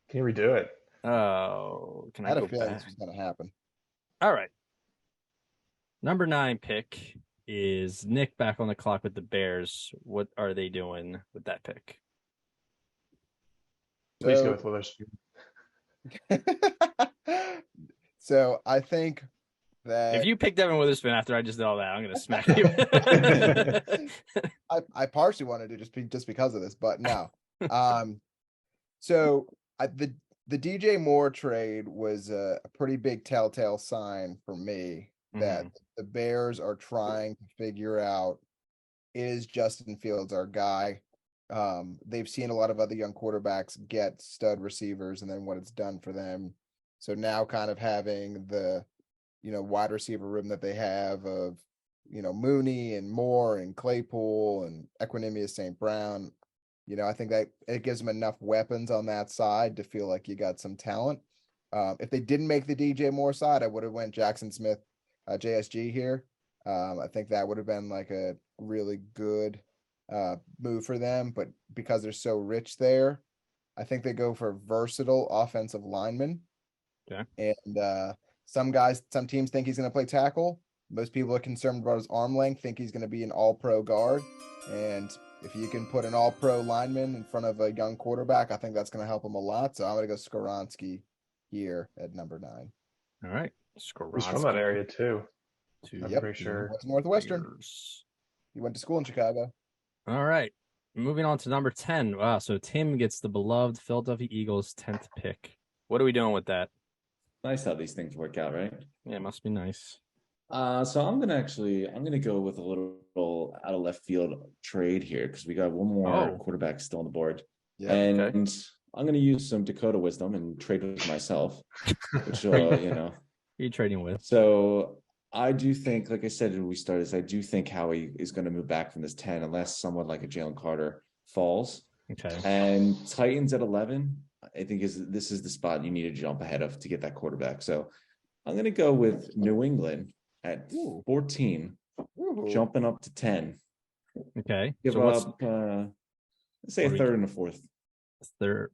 [SPEAKER 2] Can you redo it?
[SPEAKER 1] Oh, can
[SPEAKER 3] I
[SPEAKER 1] I
[SPEAKER 3] had
[SPEAKER 1] go
[SPEAKER 3] a feeling
[SPEAKER 1] back?
[SPEAKER 3] this was going to happen.
[SPEAKER 1] All right. Number 9 pick is Nick back on the clock with the Bears. What are they doing with that pick?
[SPEAKER 2] Please go
[SPEAKER 3] So,
[SPEAKER 2] with Witherspoon.
[SPEAKER 3] so I think that
[SPEAKER 1] If you pick Devin Witherspoon after I just did all that, I'm going to smack you.
[SPEAKER 3] I partially wanted to just because of this, but no. So the DJ Moore trade was a pretty big telltale sign for me that the Bears are trying to figure out, is Justin Fields our guy? They've seen a lot of other young quarterbacks get stud receivers and then what it's done for them. So now kind of having the, wide receiver room that they have of, Mooney and Moore and Claypool and Equinemius St. Brown, I think that it gives them enough weapons on that side to feel like you got some talent. If they didn't make the DJ Moore side, I would have went Jackson Smith, JSG here. I think that would have been like a really good move for them, but because they're so rich there, I think they go for versatile offensive linemen.
[SPEAKER 1] Okay.
[SPEAKER 3] And some teams think he's going to play tackle. Most people are concerned about his arm length, think he's going to be an all-pro guard. And if you can put an all-pro lineman in front of a young quarterback, I think that's going to help him a lot. So I'm going to go Skoronski here at number 9.
[SPEAKER 1] All right. Skoronski.
[SPEAKER 2] He's from that area too. I'm
[SPEAKER 3] Yep.
[SPEAKER 2] pretty sure.
[SPEAKER 3] What's Northwestern? He went to school in Chicago.
[SPEAKER 1] All right. Moving on to number 10. Wow. So Tim gets the beloved Philadelphia Eagles 10th pick. What are we doing with that?
[SPEAKER 4] Nice how these things work out, right?
[SPEAKER 1] Yeah, it must be nice.
[SPEAKER 4] So I'm gonna go with a little out of left field trade here because we got one more quarterback still on the board.
[SPEAKER 3] Yeah.
[SPEAKER 4] And I'm gonna use some Dakota wisdom and trade with myself, which
[SPEAKER 1] Who are you trading with?
[SPEAKER 4] So I do think, like I said when we started this, I do think Howie is going to move back from this 10 unless someone like a Jalen Carter falls.
[SPEAKER 1] Okay.
[SPEAKER 4] And Titans at 11, I think this is the spot you need to jump ahead of to get that quarterback. So I'm going to go with New England at 14, jumping up to 10.
[SPEAKER 1] Okay.
[SPEAKER 4] Give
[SPEAKER 1] so
[SPEAKER 4] up, let's say a third and a fourth.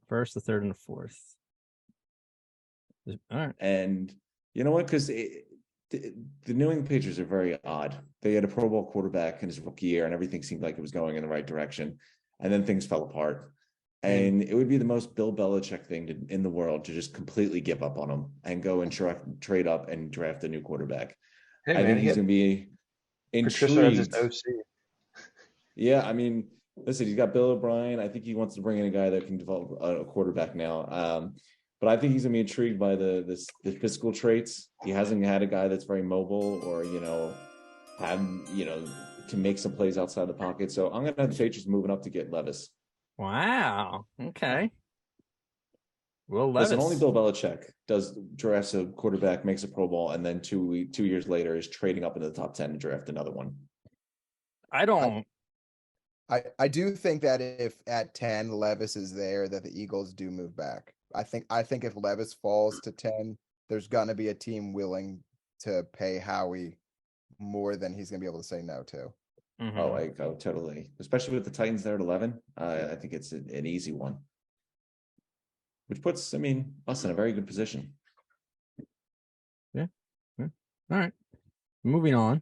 [SPEAKER 1] First, the third, and the fourth. All right.
[SPEAKER 4] And you know what? Because the New England Patriots are very odd. They had a Pro Bowl quarterback in his rookie year, and everything seemed like it was going in the right direction. And then things fell apart. And it would be the most Bill Belichick thing in the world to just completely give up on him and go and trade up and draft a new quarterback.
[SPEAKER 2] Hey,
[SPEAKER 4] I think he's going to be intrigued.
[SPEAKER 2] OC.
[SPEAKER 4] Yeah, I mean, listen, he's got Bill O'Brien. I think he wants to bring in a guy that can develop a quarterback now. But I think he's going to be intrigued by the physical traits. He hasn't had a guy that's very mobile or, can make some plays outside the pocket. So I'm going to have the Patriots moving up to get Levis.
[SPEAKER 1] Wow. Okay. Well, Levis.
[SPEAKER 4] Listen, only Bill Belichick drafts a quarterback, makes a Pro Bowl, and then 2 years later is trading up into the top 10 to draft another one.
[SPEAKER 1] I
[SPEAKER 3] do think that if at 10 Levis is there, that the Eagles do move back. I think if Levis falls to 10, there's gonna be a team willing to pay Howie more than he's gonna be able to say no to.
[SPEAKER 1] Mm-hmm.
[SPEAKER 4] Oh, totally. Especially with the Titans there at 11. I think it's an easy one. Which puts, us in a very good position.
[SPEAKER 1] Yeah. All right. Moving on.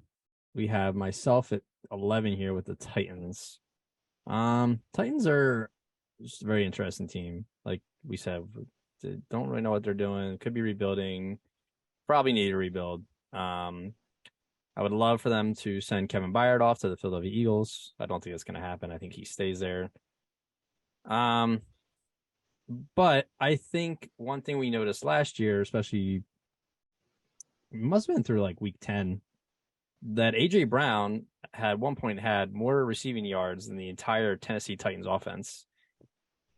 [SPEAKER 1] We have myself at 11 here with the Titans. Titans are just a very interesting team. Like we said, they don't really know what they're doing. Could be rebuilding. Probably need to rebuild. I would love for them to send Kevin Byard off to the Philadelphia Eagles. I don't think that's going to happen. I think he stays there. But I think one thing we noticed last year, especially, must have been through like week 10, that A.J. Brown had one point had more receiving yards than the entire Tennessee Titans offense.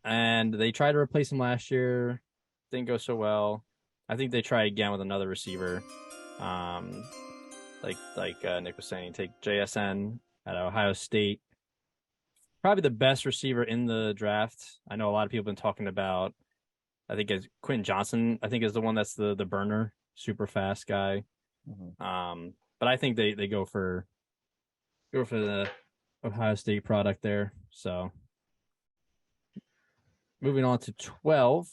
[SPEAKER 1] And they tried to replace him last year. Didn't go so well. I think they try again with another receiver. Like Nick was saying, take JSN at Ohio State. Probably the best receiver in the draft. I know a lot of people have been talking about I think it's Quentin Johnson. I think is the one that's the burner, super fast guy. But I think they go for the Ohio State product there. So moving on to 12,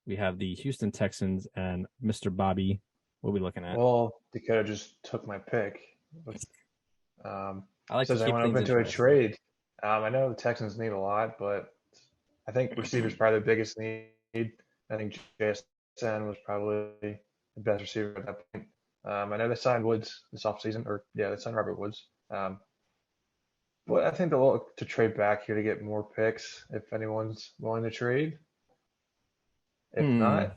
[SPEAKER 1] we have the Houston Texans and Mr. Bobby. What are we looking at?
[SPEAKER 2] Well, Dakota just took my pick.
[SPEAKER 1] I like
[SPEAKER 2] Says
[SPEAKER 1] to
[SPEAKER 2] I
[SPEAKER 1] keep
[SPEAKER 2] went
[SPEAKER 1] things
[SPEAKER 2] open to a
[SPEAKER 1] interesting.
[SPEAKER 2] trade. I know the Texans need a lot, but I think receiver's probably the biggest need. I think JSN was probably the best receiver at that point. I know they signed Woods this offseason, they signed Robert Woods. But I think they'll look to trade back here to get more picks if anyone's willing to trade. If not,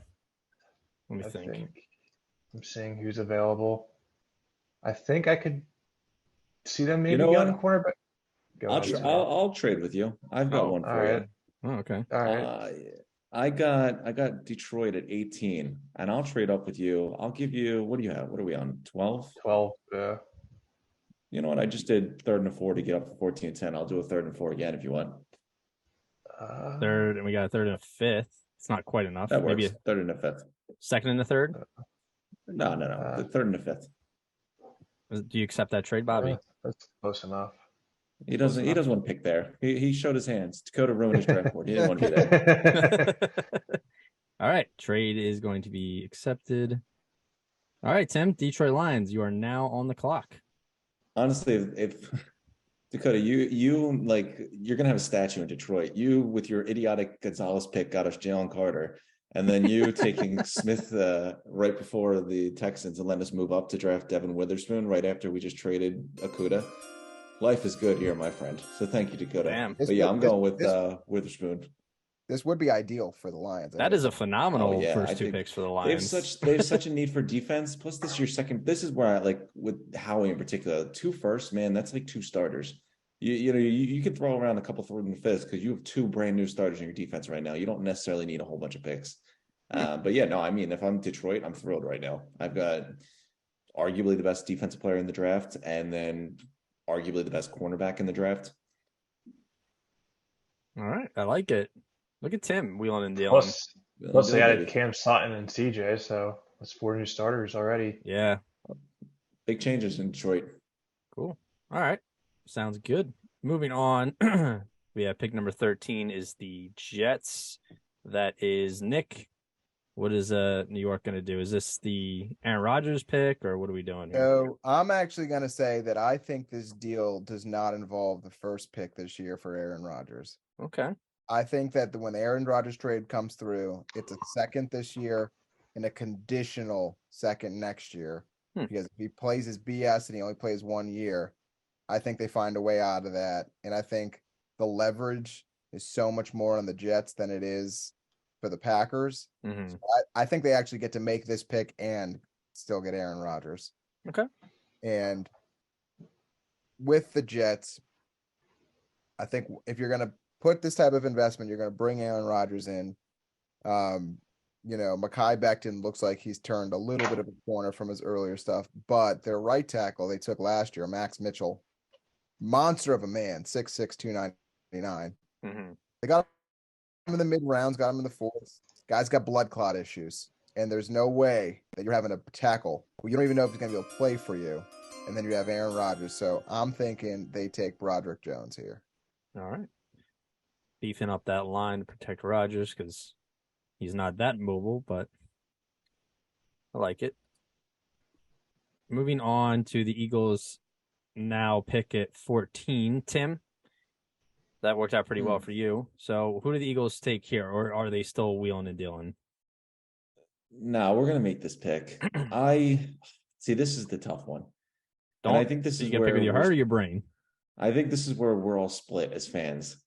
[SPEAKER 1] let me
[SPEAKER 2] I
[SPEAKER 1] think.
[SPEAKER 2] I'm seeing who's available. I think I could see them maybe
[SPEAKER 4] You know
[SPEAKER 2] getting a
[SPEAKER 4] what?
[SPEAKER 2] cornerback.
[SPEAKER 4] I'll trade with you. I've got one for you.
[SPEAKER 1] Oh, okay.
[SPEAKER 2] All right.
[SPEAKER 4] I got Detroit at 18, and I'll trade up with you. I'll give you, what do you have? What are we on? 12?
[SPEAKER 2] 12.
[SPEAKER 4] You know what? I just did 3rd and 4 to get up to 14-10. I'll do a 3rd and 4 again if you want.
[SPEAKER 1] Third, and we got a 3rd and a 5th. It's not quite enough.
[SPEAKER 4] That works.
[SPEAKER 1] Maybe a
[SPEAKER 4] 3rd and a 5th.
[SPEAKER 1] 2nd and a 3rd.
[SPEAKER 4] No. The 3rd and a 5th.
[SPEAKER 1] Do you accept that trade, Bobby?
[SPEAKER 2] That's close enough.
[SPEAKER 4] He doesn't want to pick there. He showed his hands. Dakota ruined his draft board. He didn't want to be there.
[SPEAKER 1] All right. Trade is going to be accepted. All right, Tim. Detroit Lions, you are now on the clock.
[SPEAKER 4] Honestly, if Dakota, you like, you're gonna have a statue in Detroit. You with your idiotic Gonzalez pick got us Jalen Carter, and then you taking Smith right before the Texans and letting us move up to draft Devin Witherspoon right after we just traded Akuda. Life is good here, my friend. So thank you, Dakota.
[SPEAKER 1] Damn.
[SPEAKER 4] But yeah, I'm going with Witherspoon.
[SPEAKER 3] This would be ideal for the Lions.
[SPEAKER 1] That is a phenomenal first two picks for the Lions.
[SPEAKER 4] They have such a need for defense. Plus, this is your second. This is where I like with Howie in particular. 2 firsts, man. That's like 2 starters. You could throw around a couple 3rd and 5th because you have 2 brand new starters in your defense right now. You don't necessarily need a whole bunch of picks. But yeah, no. I mean, if I'm Detroit, I'm thrilled right now. I've got arguably the best defensive player in the draft, and then arguably the best cornerback in the draft.
[SPEAKER 1] All right, I like it. Look at Tim wheeling and dealing.
[SPEAKER 2] Plus they added Cam Sutton and CJ, so that's 4 new starters already.
[SPEAKER 1] Yeah.
[SPEAKER 4] Big changes in Detroit.
[SPEAKER 1] Cool. All right. Sounds good. Moving on. We have pick number 13 is the Jets. That is Nick. What is New York going to do? Is this the Aaron Rodgers pick, or what are we doing here?
[SPEAKER 3] So I'm actually going to say that I think this deal does not involve the first pick this year for Aaron Rodgers.
[SPEAKER 1] Okay.
[SPEAKER 3] I think that when the Aaron Rodgers trade comes through, it's a 2nd this year and a conditional 2nd next year. Because if he plays his BS and he only plays 1 year, I think they find a way out of that. And I think the leverage is so much more on the Jets than it is for the Packers.
[SPEAKER 1] Mm-hmm.
[SPEAKER 3] So I think they actually get to make this pick and still get Aaron Rodgers.
[SPEAKER 1] Okay.
[SPEAKER 3] And with the Jets, I think if you're going to put this type of investment, you're going to bring Aaron Rodgers in. Mekhi Becton looks like he's turned a little bit of a corner from his earlier stuff, but their right tackle they took last year, Max Mitchell, monster of a man, 6'6", 299.
[SPEAKER 1] Mm-hmm.
[SPEAKER 3] They got him in the mid rounds, got him in the 4th. Guy's got blood clot issues, and there's no way that you're having a tackle who you don't even know if he's going to be able to play for you, and then you have Aaron Rodgers. So I'm thinking they take Broderick Jones here.
[SPEAKER 1] All right. Beefing up that line to protect Rodgers because he's not that mobile, but I like it. Moving on to the Eagles now pick at 14. Tim, that worked out pretty well for you. So who do the Eagles take here, or are they still wheeling and dealing?
[SPEAKER 4] No, we're going to make this pick. I see this is the tough one. And I think this is
[SPEAKER 1] you can pick with your heart or your brain.
[SPEAKER 4] I think this is where we're all split as fans.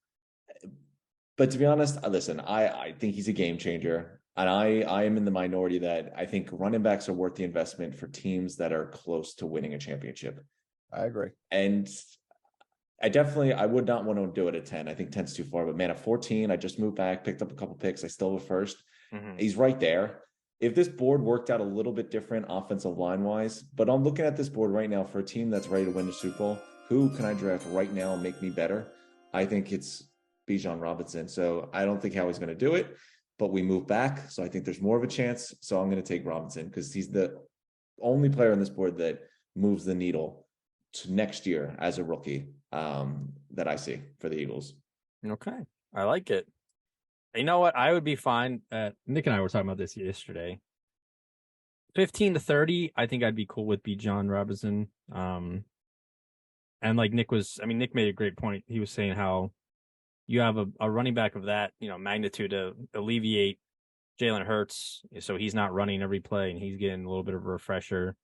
[SPEAKER 4] But to be honest, listen, I think he's a game changer. And I am in the minority that I think running backs are worth the investment for teams that are close to winning a championship.
[SPEAKER 3] I agree.
[SPEAKER 4] And I would not want to do it at 10. I think 10's too far. But man, at 14, I just moved back, picked up a couple picks. I still have a first. Mm-hmm. He's right there. If this board worked out a little bit different offensive line-wise, but I'm looking at this board right now for a team that's ready to win the Super Bowl. Who can I draft right now and make me better? I think it's Bijan Robinson. So I don't think Howie's going to do it. but we move back. So I think there's more of a chance. So I'm going to take Robinson because he's the only player on this board that moves the needle to next year as a rookie that I see for the Eagles.
[SPEAKER 1] Okay. I like it. You know what? I would be fine. Nick and I were talking about this yesterday. 15 to 30, I think I'd be cool with Bijan Robinson. And like Nick made a great point. He was saying how you have a running back of that, magnitude to alleviate Jalen Hurts, so he's not running every play and he's getting a little bit of a refresher.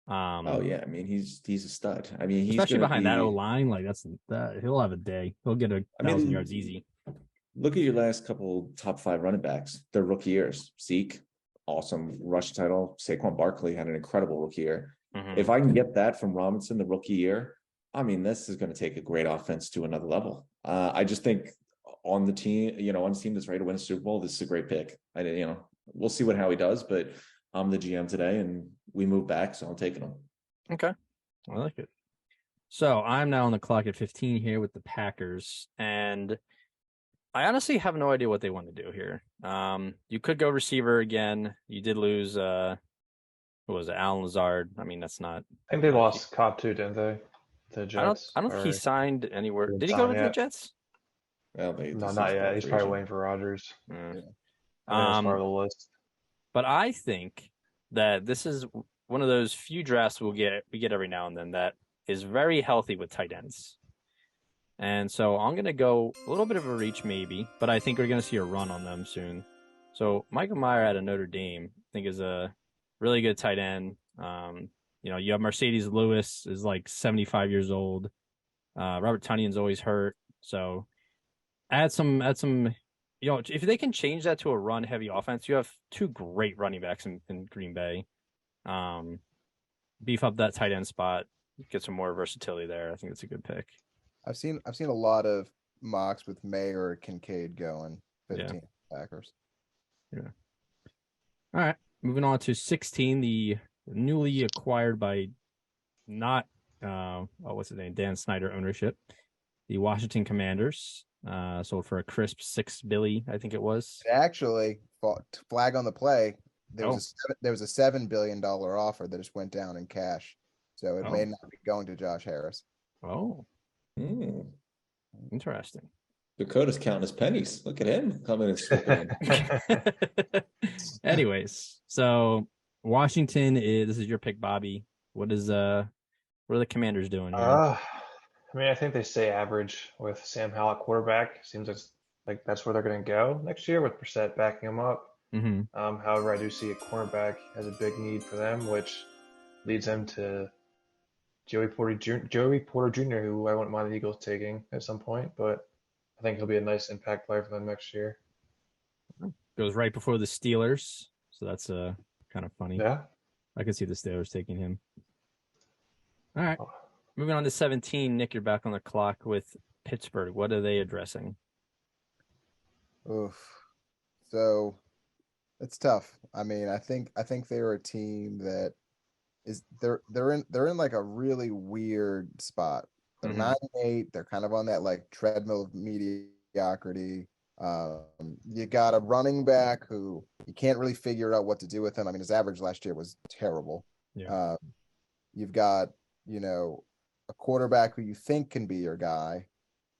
[SPEAKER 4] Oh yeah, I mean he's a stud. I mean, he's
[SPEAKER 1] especially behind that O
[SPEAKER 4] line.
[SPEAKER 1] line, like he'll have a day. He'll get 1,000 yards easy.
[SPEAKER 4] Look at your last couple top 5 running backs. They're rookie years. Zeke, awesome rush title. Saquon Barkley had an incredible rookie year. Mm-hmm. If I can get that from Robinson the rookie year, I mean, this is going to take a great offense to another level. I just think on the team, on a team that's ready to win a Super Bowl, this is a great pick. We'll see how he does, but I'm the GM today and we move back, so I'm taking him.
[SPEAKER 1] Okay. I like it. So I'm now on the clock at 15 here with the Packers, and I honestly have no idea what they want to do here. You could go receiver again. You did lose, who was it, Alan Lazard. I mean, that's not.
[SPEAKER 2] I think they lost Cobb too, didn't they? The Jets.
[SPEAKER 1] I don't think he signed anywhere. Did he go to the Jets?
[SPEAKER 2] Well, no, not yet. He's probably waiting for Rodgers.
[SPEAKER 1] Yeah.
[SPEAKER 2] That's part of the list.
[SPEAKER 1] But I think that this is one of those few drafts we get every now and then that is very healthy with tight ends. And so I'm going to go a little bit of a reach maybe, but I think we're going to see a run on them soon. So Michael Mayer out of Notre Dame, I think, is a really good tight end. You have Mercedes Lewis is like 75 years old. Robert Tonyan's always hurt. So add some, if they can change that to a run heavy offense, you have 2 great running backs in Green Bay. Beef up that tight end spot, get some more versatility there. I think it's a good pick.
[SPEAKER 3] I've seen a lot of mocks with Mayer or Kincaid going 15 Packers.
[SPEAKER 1] Yeah. All right. Moving on to 16, the newly acquired by what's his name? Dan Snyder ownership. The Washington Commanders sold for a crisp $6 billion, I think it was.
[SPEAKER 3] Actually, flag on the play. There was a $7 billion offer that just went down in cash, so it may not be going to Josh Harris.
[SPEAKER 1] Oh, interesting.
[SPEAKER 4] Dakota's counting his pennies. Look at him coming and slipping in.
[SPEAKER 1] Anyways, so Washington this is your pick, Bobby. What are the Commanders doing here?
[SPEAKER 2] I think they stay average with Sam Howell at quarterback. Seems like that's where they're going to go next year with Brissett backing them up.
[SPEAKER 1] Mm-hmm.
[SPEAKER 2] However, I do see a cornerback has a big need for them, which leads them to Joey Porter Jr., who I wouldn't mind the Eagles taking at some point, but I think he'll be a nice impact player for them next year.
[SPEAKER 1] Goes right before the Steelers, so that's kind of funny.
[SPEAKER 2] Yeah,
[SPEAKER 1] I could see the Steelers taking him. All right, moving on to 17. Nick, you're back on the clock with Pittsburgh. What are they addressing?
[SPEAKER 3] Oof. So it's tough. I mean, I think they're a team that is they're in like a really weird spot. They're 9-8. They're kind of on that like treadmill of mediocrity. You got a running back who you can't really figure out what to do with him. I mean, his average last year was terrible.
[SPEAKER 1] Yeah.
[SPEAKER 3] You've got a quarterback who you think can be your guy.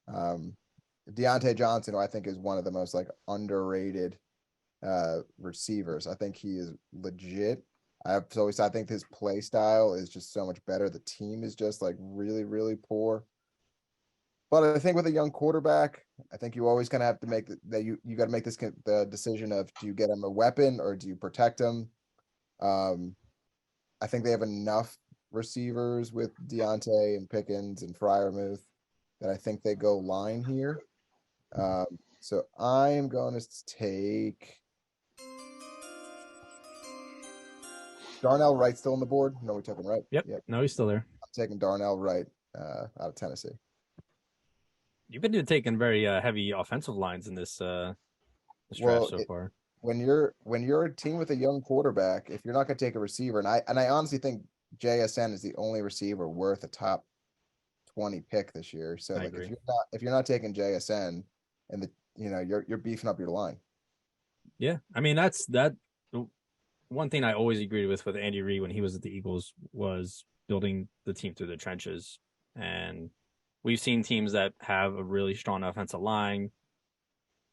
[SPEAKER 3] Deontay Johnson, who I think is one of the most like underrated receivers. I think he is legit. I think his play style is just so much better. The team is just like really, really poor. But I think with a young quarterback, I think you always kind of have to make you got to make the decision of, do you get him a weapon or do you protect him? I think they have enough receivers with Deontay and Pickens and Freiermuth that I think they go line here. So I'm going to take Darnell Wright still on the board. No, we took him right.
[SPEAKER 1] Yep. No, he's still there.
[SPEAKER 3] I'm taking Darnell Wright out of Tennessee.
[SPEAKER 1] You've been taking very heavy offensive lines in this draft so far.
[SPEAKER 3] When you're a team with a young quarterback, if you're not going to take a receiver, and I honestly think JSN is the only receiver worth a top 20 pick this year. So if you're not taking JSN, and you're beefing up your line.
[SPEAKER 1] Yeah, I mean that's that. One thing I always agreed with Andy Reid when he was at the Eagles was building the team through the trenches, and we've seen teams that have a really strong offensive line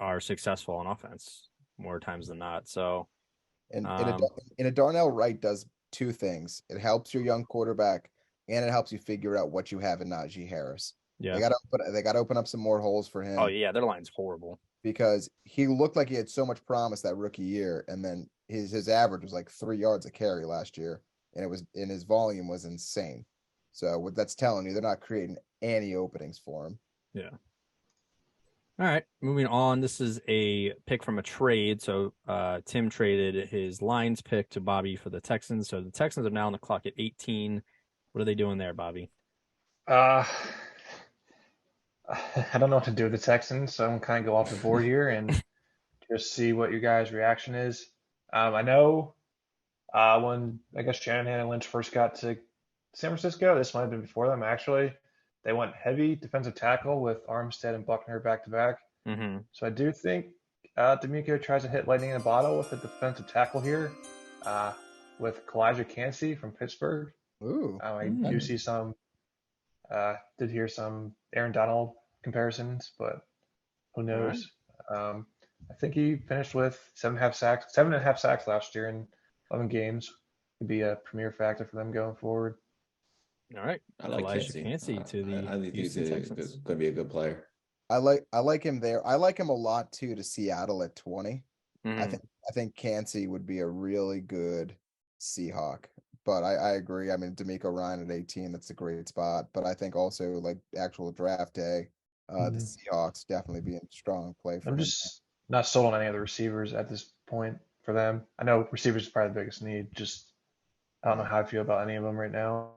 [SPEAKER 1] are successful on offense more times than not. So,
[SPEAKER 3] And
[SPEAKER 1] um,
[SPEAKER 3] in a Darnell Wright does two things. It helps your young quarterback, and it helps you figure out what you have in Najee Harris.
[SPEAKER 1] yeah.
[SPEAKER 3] They got to open up some more holes for
[SPEAKER 1] Oh
[SPEAKER 3] him
[SPEAKER 1] yeah, their line's horrible.
[SPEAKER 3] because he looked like he had so much promise that rookie year, and then his average was like 3 yards a carry last year, and his volume was insane. So what that's telling you, they're not creating any openings for him.
[SPEAKER 1] Yeah. All right, moving on. This is a pick from a trade. So Tim traded his Lions pick to Bobby for the Texans. So the Texans are now on the clock at 18. What are they doing there, Bobby?
[SPEAKER 2] I don't know what to do with the Texans, so I'm gonna kind of go off the board here and just see what your guys' reaction is. I know when I guess Shanahan and Lynch first got to San Francisco, this might have been before them actually. They went heavy defensive tackle with Armstead and Buckner back to back.
[SPEAKER 1] Mm-hmm.
[SPEAKER 2] So I do think D'Amico tries to hit lightning in a bottle with a defensive tackle here, with Kalijah Cansey from Pittsburgh.
[SPEAKER 3] Ooh,
[SPEAKER 2] I do see some. Did hear some Aaron Donald comparisons, but who knows? I think he finished with 7.5 sacks last year in 11 games. Could be a premier factor for them going forward.
[SPEAKER 1] All right,
[SPEAKER 4] I like
[SPEAKER 1] Kalijah
[SPEAKER 4] Cansey.
[SPEAKER 1] to the
[SPEAKER 4] I think he's
[SPEAKER 1] Houston
[SPEAKER 4] going
[SPEAKER 1] Texans.
[SPEAKER 4] to be a good player.
[SPEAKER 3] I like him there. I like him a lot too to Seattle at 20.
[SPEAKER 1] Mm-hmm.
[SPEAKER 3] I think Cansey would be a really good Seahawk. But I agree. I mean, D'Amico Ryan at 18, that's a great spot. But I think also like actual draft day, the Seahawks definitely be a strong play for
[SPEAKER 2] I'm
[SPEAKER 3] him.
[SPEAKER 2] just not sold on any of the receivers at this point for them. I know receivers is probably the biggest need. Just I don't know how I feel about any of them right now.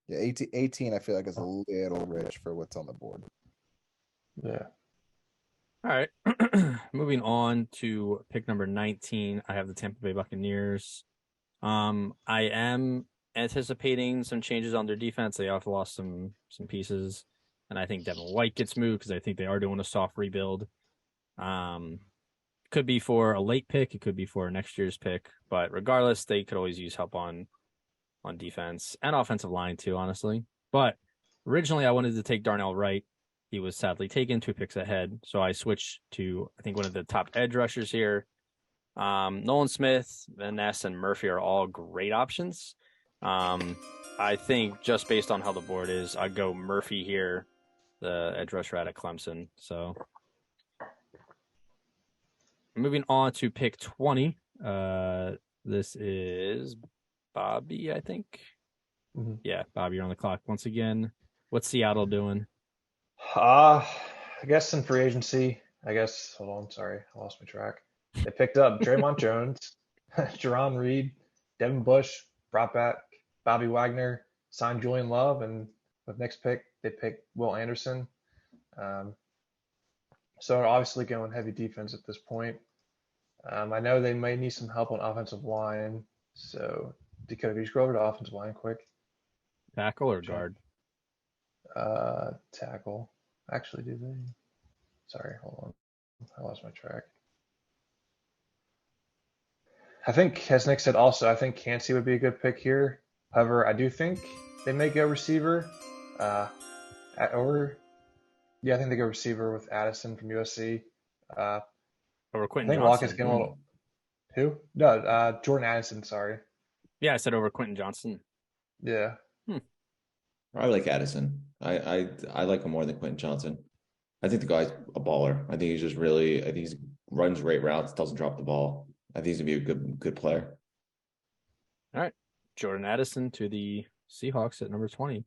[SPEAKER 3] Yeah, 18 I feel like is a little rich for what's on the board.
[SPEAKER 2] Yeah.
[SPEAKER 1] All right, moving on to pick number 19. I have the Tampa Bay Buccaneers. I am anticipating some changes on their defense. They have lost some pieces, and I think Devin White gets moved because I think they are doing a soft rebuild. Could be for a late pick, it could be for next year's pick, but regardless, they could always use help on defense and offensive line too, honestly. But originally, I wanted to take Darnell Wright. He was sadly taken 2 picks ahead, so I switched to I think one of the top edge rushers here. Nolan Smith, Van Ness, and Murphy are all great options. I think just based on how the board is, I'd go Murphy here, the edge rusher out of Clemson. So moving on to pick 20. This is Bobby, I think.
[SPEAKER 2] Mm-hmm.
[SPEAKER 1] Yeah, Bobby, you're on the clock once again. What's Seattle doing?
[SPEAKER 2] I guess in free agency, hold on, sorry, I lost my track. They picked up Draymond Jones, Jerron Reed, Devin Bush, brought back Bobby Wagner, signed Julian Love, and with next pick, they picked Will Anderson. So they're obviously going heavy defense at this point. I know they may need some help on offensive line. So Dakota, could you scroll over to offensive line quick?
[SPEAKER 1] Tackle or guard?
[SPEAKER 2] Tackle. Actually, do they? Sorry, hold on. I lost my track. I think, as Nick said also, I think Cansey would be a good pick here. However, I do think they may go receiver. I think they go receiver with Addison from USC.
[SPEAKER 1] Over Quentin
[SPEAKER 2] I think
[SPEAKER 1] Johnson.
[SPEAKER 2] Lockett's getting a little. Who? No, Jordan Addison, sorry.
[SPEAKER 1] Yeah, I said over Quentin Johnson.
[SPEAKER 2] Yeah.
[SPEAKER 4] I like Addison. I like him more than Quentin Johnson. I think the guy's a baller. I think he's just really. I think he runs great routes, doesn't drop the ball. I think he's gonna be a good player.
[SPEAKER 1] All right, Jordan Addison to the Seahawks at number 20.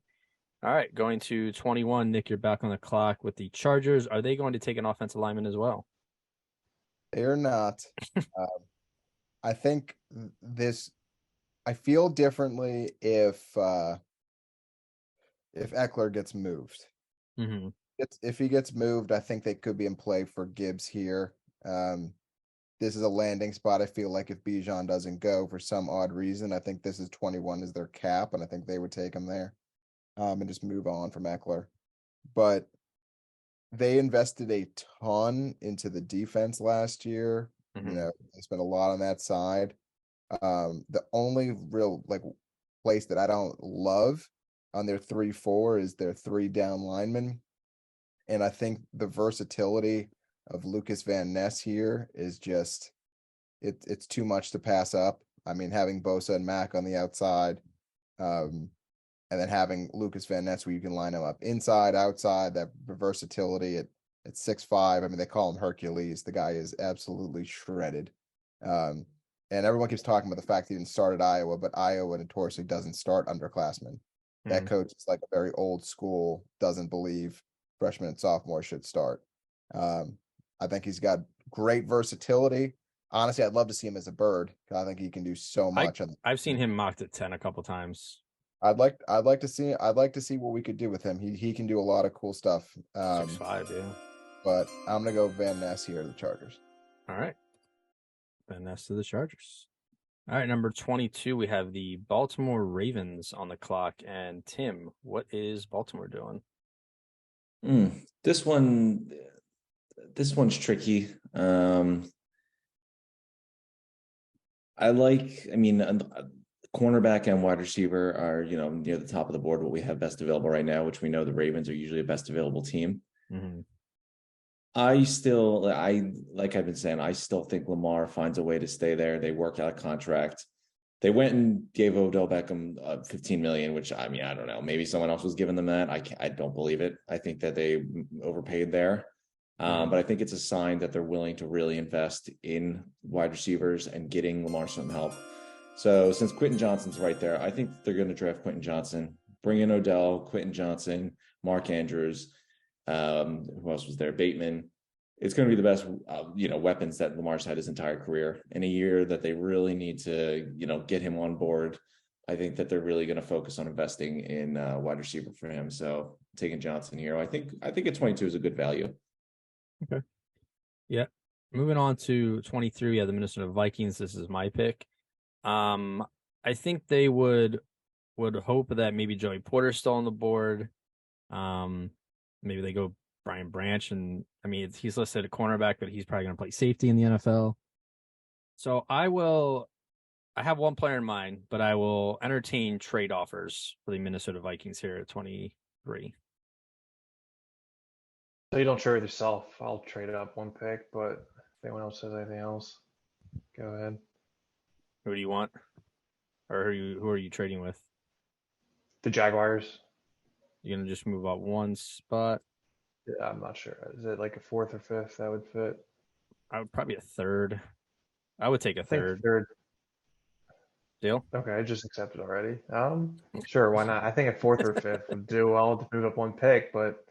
[SPEAKER 1] All right, going to 21. Nick, you're back on the clock with the Chargers. Are they going to take an offensive lineman as well?
[SPEAKER 3] They're not. I think I feel differently if Eckler gets moved.
[SPEAKER 1] Mm-hmm.
[SPEAKER 3] If he gets moved, I think they could be in play for Gibbs here. This is a landing spot. I feel like if Bijan doesn't go for some odd reason, I think this is 21 is their cap, and I think they would take him there, and just move on from Eckler. But they invested a ton into the defense last year.
[SPEAKER 1] Mhm.
[SPEAKER 3] You know, they spent a lot on that side. The only real like place that I don't love on their 3-4 is their 3 down linemen. And I think the versatility of Lucas Van Ness here is just it's too much to pass up. I mean, having Bosa and Mack on the outside, and then having Lucas Van Ness where you can line him up inside, outside, that versatility at 6'5". I mean, they call him Hercules. The guy is absolutely shredded. And everyone keeps talking about the fact he didn't start at Iowa, but Iowa notoriously doesn't start underclassmen. That coach is like a very old school, doesn't believe freshmen and sophomores should start. I think he's got great versatility. Honestly, I'd love to see him as a bird. I think he can do so much.
[SPEAKER 1] I've seen him mocked at 10 a couple times.
[SPEAKER 3] I'd like to see what we could do with him. He can do a lot of cool stuff.
[SPEAKER 1] 6'5", yeah.
[SPEAKER 3] But I'm gonna go Van Ness here to the Chargers.
[SPEAKER 1] All right. Van Ness to the Chargers. All right, number 22, we have the Baltimore Ravens on the clock. And Tim, what is Baltimore doing?
[SPEAKER 4] This one's tricky. Cornerback and wide receiver are, near the top of the board, what we have best available right now, which we know the Ravens are usually a best available team.
[SPEAKER 1] Mm-hmm.
[SPEAKER 4] Like I've been saying, I still think Lamar finds a way to stay there. They work out a contract. They went and gave Odell Beckham $15 million, which, I don't know. Maybe someone else was giving them that. I don't believe it. I think that they overpaid there. But I think it's a sign that they're willing to really invest in wide receivers and getting Lamar some help. So since Quentin Johnson's right there, I think they're going to draft Quentin Johnson, bring in Odell, Quentin Johnson, Mark Andrews. Who else was there? Bateman. It's going to be the best, weapons that Lamar's had his entire career. In a year that they really need to, get him on board, I think that they're really going to focus on investing in wide receiver for him. So taking Johnson here, I think at 22 is a good value.
[SPEAKER 1] Okay. Yeah. Moving on to 23, we have the Minnesota Vikings. This is my pick. I think they would hope that maybe Joey Porter's still on the board. Maybe they go Brian Branch, and he's listed at cornerback, but he's probably going to play safety in the NFL. So I have one player in mind, but I will entertain trade offers for the Minnesota Vikings here at 23.
[SPEAKER 2] So you don't trade yourself. I'll trade up one pick, but if anyone else says anything else, go ahead.
[SPEAKER 1] Who do you want? Or who are you trading with?
[SPEAKER 2] The Jaguars.
[SPEAKER 1] You're going to just move up one spot?
[SPEAKER 2] Yeah, I'm not sure. Is it like a fourth or fifth that would fit?
[SPEAKER 1] I would probably a third. I would take a third.
[SPEAKER 2] Third.
[SPEAKER 1] Deal?
[SPEAKER 2] Okay, I just accepted already. Sure, why not? I think a fourth or fifth would do well to move up one pick, but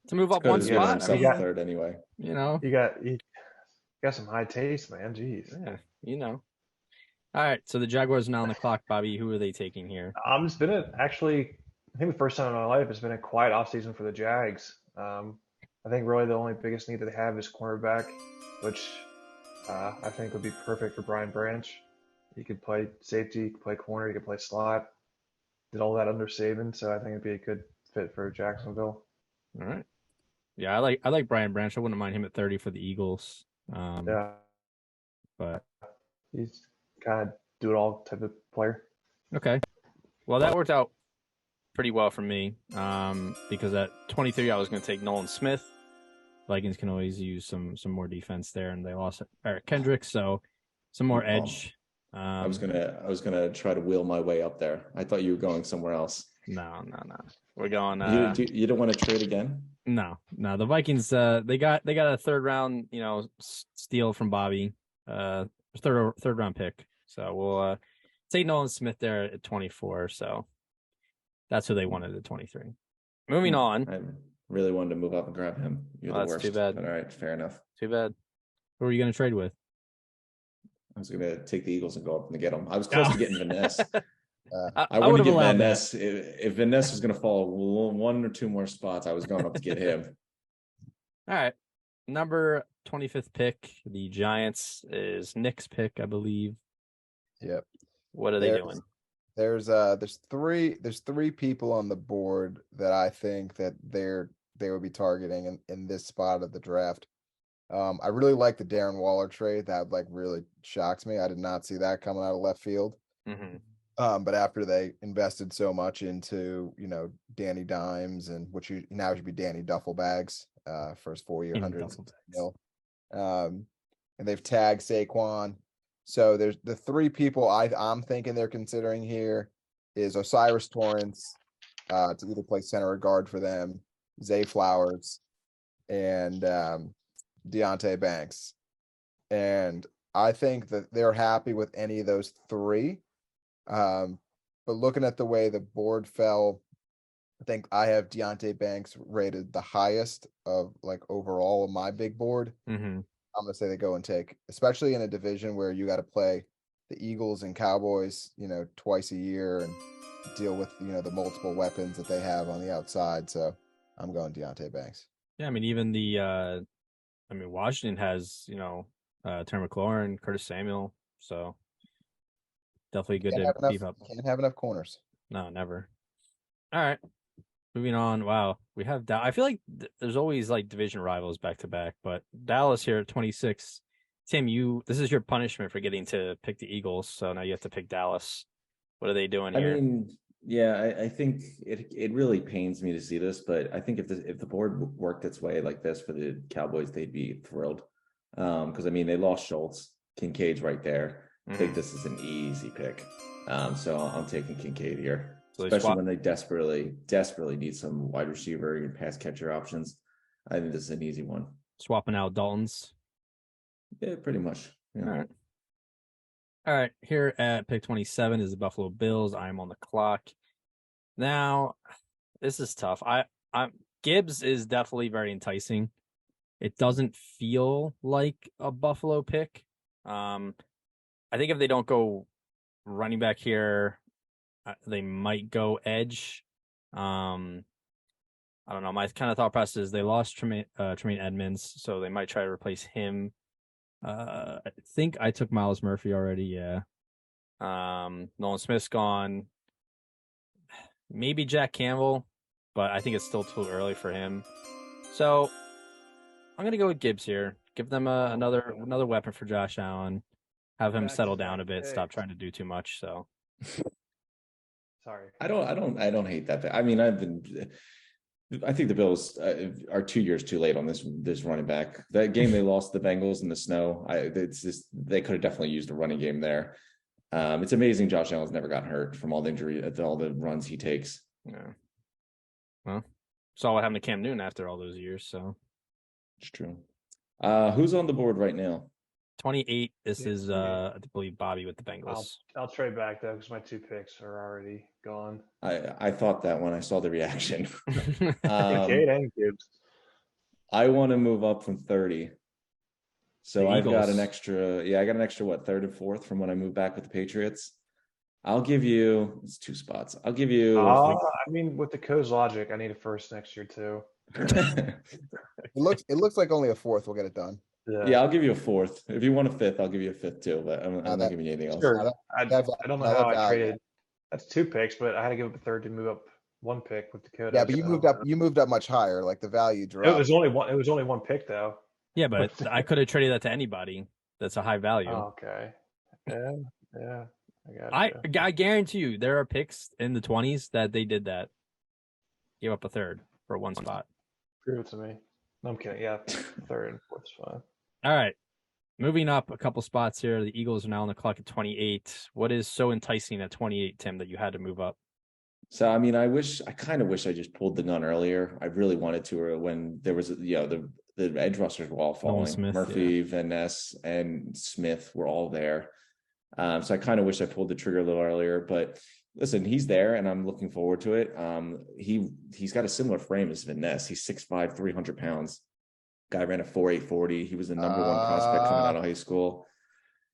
[SPEAKER 1] to move up one spot,
[SPEAKER 4] third anyway.
[SPEAKER 2] You got some high taste, man. Jeez.
[SPEAKER 1] Yeah, All right, so the Jaguars are now on the clock, Bobby. Who are they taking here?
[SPEAKER 2] It's been I think the first time in my life it's been a quiet offseason for the Jags. I think really the only biggest need that they have is cornerback, which I think would be perfect for Brian Branch. He could play safety, he could play corner, he could play slot. Did all that under Saban, so I think it'd be a good fit for Jacksonville.
[SPEAKER 1] All right. Yeah, I like Brian Branch. I wouldn't mind him at 30 for the Eagles.
[SPEAKER 2] Yeah.
[SPEAKER 1] But
[SPEAKER 2] he's kind of do it all type of player.
[SPEAKER 1] Okay. Well, that worked out pretty well for me. Because at 23 I was going to take Nolan Smith. Vikings can always use some more defense there, and they lost Eric Kendrick, so some more edge.
[SPEAKER 4] I was gonna try to wheel my way up there. I thought you were going somewhere else.
[SPEAKER 1] No. We're going.
[SPEAKER 4] You don't want to trade again?
[SPEAKER 1] No. The Vikings. They got a third round, steal from Bobby. Third round pick. So we'll take Nolan Smith there at 24. So that's who they wanted at 23. Moving on.
[SPEAKER 4] I really wanted to move up and grab him. You're the worst.
[SPEAKER 1] Too bad.
[SPEAKER 4] But all right, fair enough.
[SPEAKER 1] Too bad. Who are you going to trade with?
[SPEAKER 4] I was going to take the Eagles and go up and get them. I was close to getting Van Ness. I
[SPEAKER 1] would
[SPEAKER 4] wouldn't get Van
[SPEAKER 1] that.
[SPEAKER 4] Ness. If Van Ness was going to fall one or two more spots, I was going up to get him.
[SPEAKER 1] All right. Number 25th pick, the Giants, is Nick's pick, I believe.
[SPEAKER 3] Yep.
[SPEAKER 1] What are they doing?
[SPEAKER 3] There's three people on the board that I think that they're they would be targeting in this spot of the draft. I really like the Darren Waller trade. That like really shocks me. I did not see that coming out of left field.
[SPEAKER 1] Mm-hmm.
[SPEAKER 3] But after they invested so much into, Danny Dimes and now should be Danny Duffel Bags, for his 4-year, $100 million. And they've tagged Saquon. So there's the three people I'm thinking they're considering here is Osiris Torrance, to either play center or guard for them, Zay Flowers, and Deontay Banks. And I think that they're happy with any of those three. But looking at the way the board fell, I think I have Deontay Banks rated the highest of like overall of my big board.
[SPEAKER 1] Mm-hmm.
[SPEAKER 3] I'm gonna say they go and take, especially in a division where you got to play the Eagles and Cowboys, twice a year and deal with, the multiple weapons that they have on the outside. So I'm going Deontay Banks.
[SPEAKER 1] Yeah, I mean, even Washington has, Terry McLaurin, Curtis Samuel, so definitely good to beef up.
[SPEAKER 3] Can't have enough corners.
[SPEAKER 1] No, never. All right, moving on. Wow, we have I feel like there's always like division rivals back to back, but Dallas here at 26. Tim, this is your punishment for getting to pick the Eagles, so now you have to pick Dallas. What are they doing here?
[SPEAKER 4] I mean, yeah, I think it really pains me to see this, but I think if the board worked its way like this for the Cowboys, they'd be thrilled. Because they lost Schultz, Kincaid's right there. I think this is an easy pick. So I'm taking Kincaid here, especially when they desperately need some wide receiver and pass catcher options. I think this is an easy one.
[SPEAKER 1] Swapping out Dalton's.
[SPEAKER 4] Yeah, pretty much. Yeah.
[SPEAKER 1] All right. Here at pick 27 is the Buffalo Bills. I'm on the clock. Now, this is tough. Gibbs is definitely very enticing. It doesn't feel like a Buffalo pick. I think if they don't go running back here, they might go edge. I don't know. My kind of thought process is they lost Tremaine Edmonds, so they might try to replace him. I think I took Miles Murphy already. Yeah. Nolan Smith's gone. Maybe Jack Campbell, but I think it's still too early for him. So I'm gonna go with Gibbs here. Give them another weapon for Josh Allen. Have him settle down a bit. Stop trying to do too much. So.
[SPEAKER 2] Sorry.
[SPEAKER 4] I don't hate that. I think the Bills are 2 years too late on this running back. That game they lost the Bengals in the snow. They could have definitely used a running game there. It's amazing Josh Allen's never gotten hurt from all the injury, all the runs he takes.
[SPEAKER 1] Yeah. Well, saw what happened to Cam Newton after all those years. So
[SPEAKER 4] it's true. Who's on the board right now?
[SPEAKER 1] 28. This is I believe Bobby with the Bengals.
[SPEAKER 2] I'll trade back though because my 2 picks are already gone.
[SPEAKER 4] I thought that when I saw the reaction.
[SPEAKER 2] Kincaid and Gibbs.
[SPEAKER 4] I want to move up from 30. So I've got an extra. Yeah, I got an extra third and fourth from when I moved back with the Patriots. I'll give you. It's 2 spots. I'll give you.
[SPEAKER 2] With the Co's logic, I need a first next year too.
[SPEAKER 3] It looks like only a fourth will get it done.
[SPEAKER 4] Yeah, I'll give you a fourth. If you want a fifth, I'll give you a fifth too. But I'm not giving you anything else.
[SPEAKER 2] Sure. I don't know how I traded. That's 2 picks, but I had to give up a third to move up 1 pick with Dakota.
[SPEAKER 3] Yeah, but you moved up much higher. Like the value dropped.
[SPEAKER 2] It was only one pick though.
[SPEAKER 1] Yeah, but I could have traded that to anybody. That's a high value.
[SPEAKER 2] Oh, okay. Yeah.
[SPEAKER 1] I guarantee you there are picks in the 20s that they did that. Give up a third for 1 spot.
[SPEAKER 2] Prove it to me. No, I'm kidding. Yeah, third and fourth spot.
[SPEAKER 1] All right. Moving up a couple spots here. The Eagles are now on the clock at 28. What is so enticing at 28, Tim, that you had to move up?
[SPEAKER 4] So, I kind of wish I just pulled the gun earlier. I really wanted to, when there was, the edge rushers were all falling.
[SPEAKER 1] Smith,
[SPEAKER 4] Murphy, Van Ness, and Smith were all there. So I kind of wish I pulled the trigger a little earlier, but listen, he's there and I'm looking forward to it. He's got a similar frame as Van Ness. He's 6'5", 300 pounds. Guy ran a 4.840. He was the number 1 prospect coming out of high school.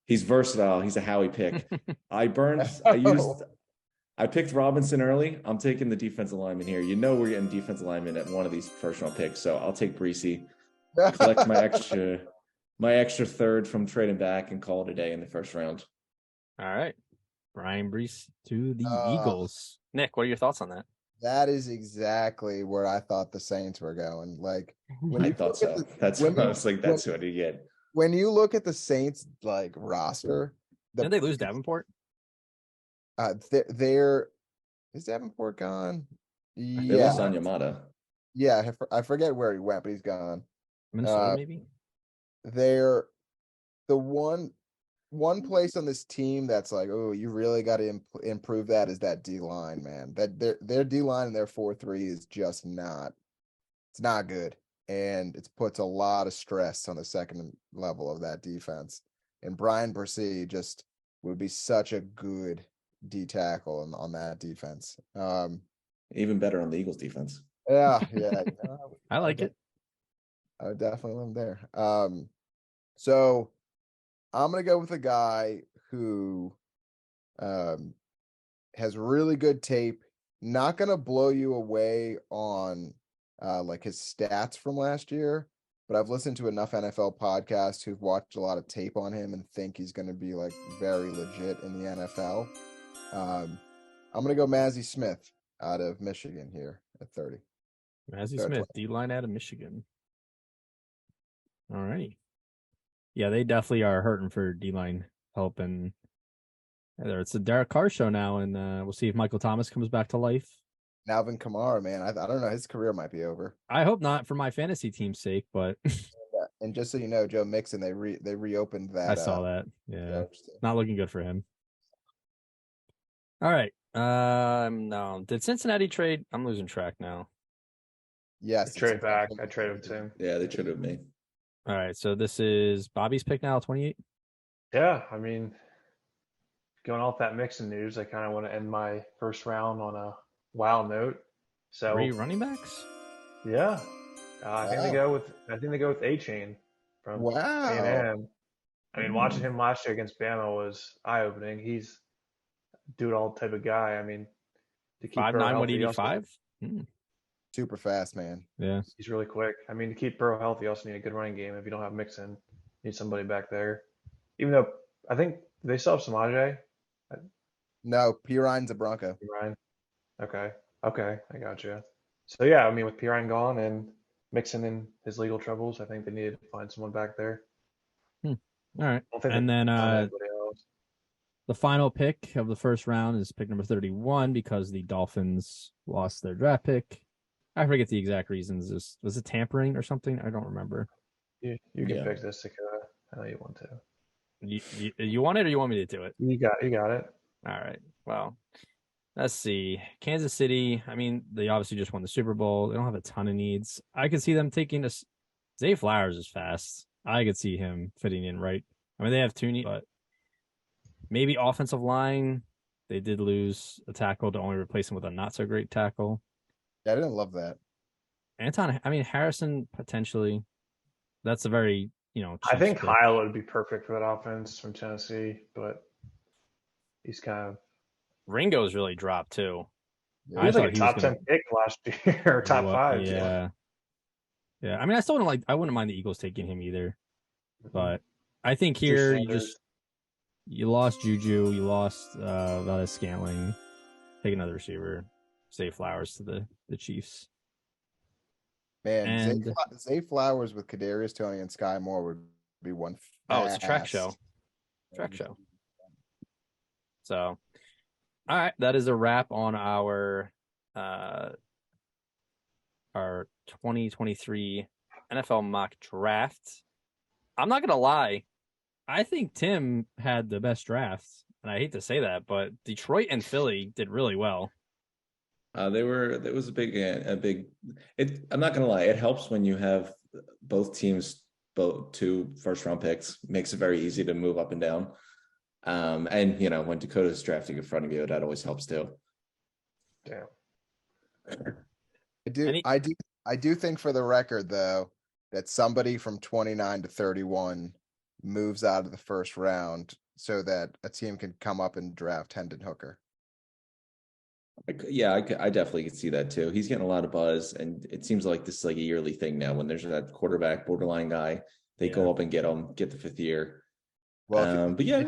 [SPEAKER 4] He's versatile. He's a Howie pick. I picked Robinson early. I'm taking the defensive lineman here. We're getting defensive lineman at one of these first round picks. So I'll take Breesy, collect my extra third from trading back and call it a day in the first round.
[SPEAKER 1] All right. Brian Brees to the Eagles. Nick, what are your thoughts on that?
[SPEAKER 3] That is exactly where I thought the Saints were going. Like when
[SPEAKER 4] I
[SPEAKER 3] you
[SPEAKER 4] thought so. That's what I was like. That's what you get.
[SPEAKER 3] When you look at the Saints like roster,
[SPEAKER 1] Didn't they lose Davenport?
[SPEAKER 3] They're is Davenport gone?
[SPEAKER 4] They lost on Yamada.
[SPEAKER 3] Yeah, I forget where he went, but he's gone.
[SPEAKER 1] Minnesota, maybe.
[SPEAKER 3] They're the one place on this team that's like, oh, you really got to improve that is that D line, man. That their D line and their 4-3 is just not. It's not good, and it puts a lot of stress on the second level of that defense. And Brian Bresee just would be such a good D tackle on that defense.
[SPEAKER 4] Even better on the Eagles defense.
[SPEAKER 3] Yeah.
[SPEAKER 1] I like it.
[SPEAKER 3] I would definitely live there. So I'm gonna go with a guy who has really good tape. Not gonna blow you away on like his stats from last year, but I've listened to enough NFL podcasts who've watched a lot of tape on him and think he's gonna be like very legit in the NFL. I'm gonna go Mazi Smith out of Michigan here at 30.
[SPEAKER 1] Mazi Smith, D-line out of Michigan. All right. Yeah, they definitely are hurting for D-line help, and it's a Derek Carr show now, and we'll see if Michael Thomas comes back to life.
[SPEAKER 3] Alvin Kamara, man, I don't know, his career might be over.
[SPEAKER 1] I hope not for my fantasy team's sake, but
[SPEAKER 3] and just so you know, Joe Mixon, they reopened that.
[SPEAKER 1] I saw that. Yeah, not looking good for him. All right. No, did Cincinnati trade? I'm losing track now.
[SPEAKER 2] Yes, trade back. I traded with him.
[SPEAKER 4] Yeah, they traded with me.
[SPEAKER 1] All right, so this is Bobby's pick now, 28.
[SPEAKER 2] Yeah, I mean, going off that Mixon news, I kind of want to end my first round on a wild note. So
[SPEAKER 1] 3 running backs.
[SPEAKER 2] Yeah, I think they go with A-Chain from A&M. I mean, watching him last year against Bama was eye-opening. He's do-it-all type of guy. I mean, to keep
[SPEAKER 1] 5'9", 185.
[SPEAKER 3] Super fast, man.
[SPEAKER 1] Yeah,
[SPEAKER 2] he's really quick. I mean, to keep Burrow healthy, you also need a good running game. If you don't have Mixon, you need somebody back there. Even though I think they still have Samaje.
[SPEAKER 3] No, Pirine's a Bronco.
[SPEAKER 2] Pirine. Okay, I got you. So yeah, I mean, with Pirine gone and Mixon in his legal troubles, I think they needed to find someone back there.
[SPEAKER 1] All right, and then the final pick of the first round is pick number 31 because the Dolphins lost their draft pick. I forget the exact reasons. Was it tampering or something? I don't remember.
[SPEAKER 2] You can pick this, Dakota. I know you want to.
[SPEAKER 1] You want it, or you want me to do it?
[SPEAKER 2] You got it.
[SPEAKER 1] All right. Well, let's see. Kansas City. I mean, they obviously just won the Super Bowl. They don't have a ton of needs. I could see them taking Zay Flowers is fast. I could see him fitting in right. I mean, they have 2 needs, but maybe offensive line. They did lose a tackle to only replace him with a not so great tackle.
[SPEAKER 3] Yeah, I didn't love that.
[SPEAKER 1] Harrison potentially. That's a very,
[SPEAKER 2] I think Kyle would be perfect for that offense from Tennessee, but he's kind of.
[SPEAKER 1] Ringo's really dropped too.
[SPEAKER 2] Yeah, he was like a top 10 pick last year, or top 5.
[SPEAKER 1] Yeah. I mean, I wouldn't mind the Eagles taking him either, but I think here you lost Juju, you lost Valdez Scantling. Take another receiver. Zay Flowers to the Chiefs.
[SPEAKER 3] Man, Zay Flowers with Kadarius Toney and Sky Moore would be one.
[SPEAKER 1] It's a track show. So, all right, that is a wrap on our 2023 NFL mock draft. I'm not gonna lie, I think Tim had the best draft, and I hate to say that, but Detroit and Philly did really well.
[SPEAKER 4] It was a big. I'm not gonna lie, it helps when you have both teams, 2 first-round picks, makes it very easy to move up and down. And when Dakota's drafting in front of you, that always helps too.
[SPEAKER 2] Yeah.
[SPEAKER 3] I do think, for the record, though, that somebody from 29 to 31 moves out of the first round so that a team can come up and draft Hendon Hooker.
[SPEAKER 4] Yeah, I definitely could see that too. He's getting a lot of buzz, and it seems like this is like a yearly thing now. When there's that quarterback borderline guy, they go up and get him, get the 5th year.
[SPEAKER 3] Well,
[SPEAKER 4] but yeah,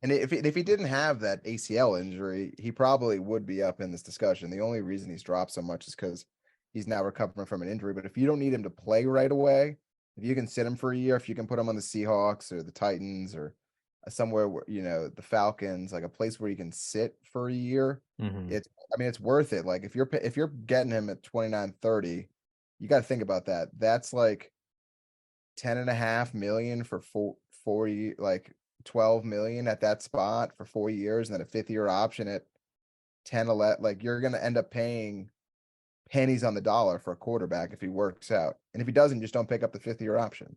[SPEAKER 3] And if he didn't have that ACL injury, he probably would be up in this discussion. The only reason he's dropped so much is because he's now recovering from an injury. But if you don't need him to play right away, if you can sit him for a year, if you can put him on the Seahawks or the Titans or somewhere where, the Falcons, like a place where you can sit for a year, it's worth it. Like if you're getting him at 29-30, you got to think about that. That's like 10.5 million for 4 years, like 12 million at that spot for 4 years, and then a 5th-year option at 10, 11. Like you're going to end up paying pennies on the dollar for a quarterback if he works out. And if he doesn't, just don't pick up the 5th-year option.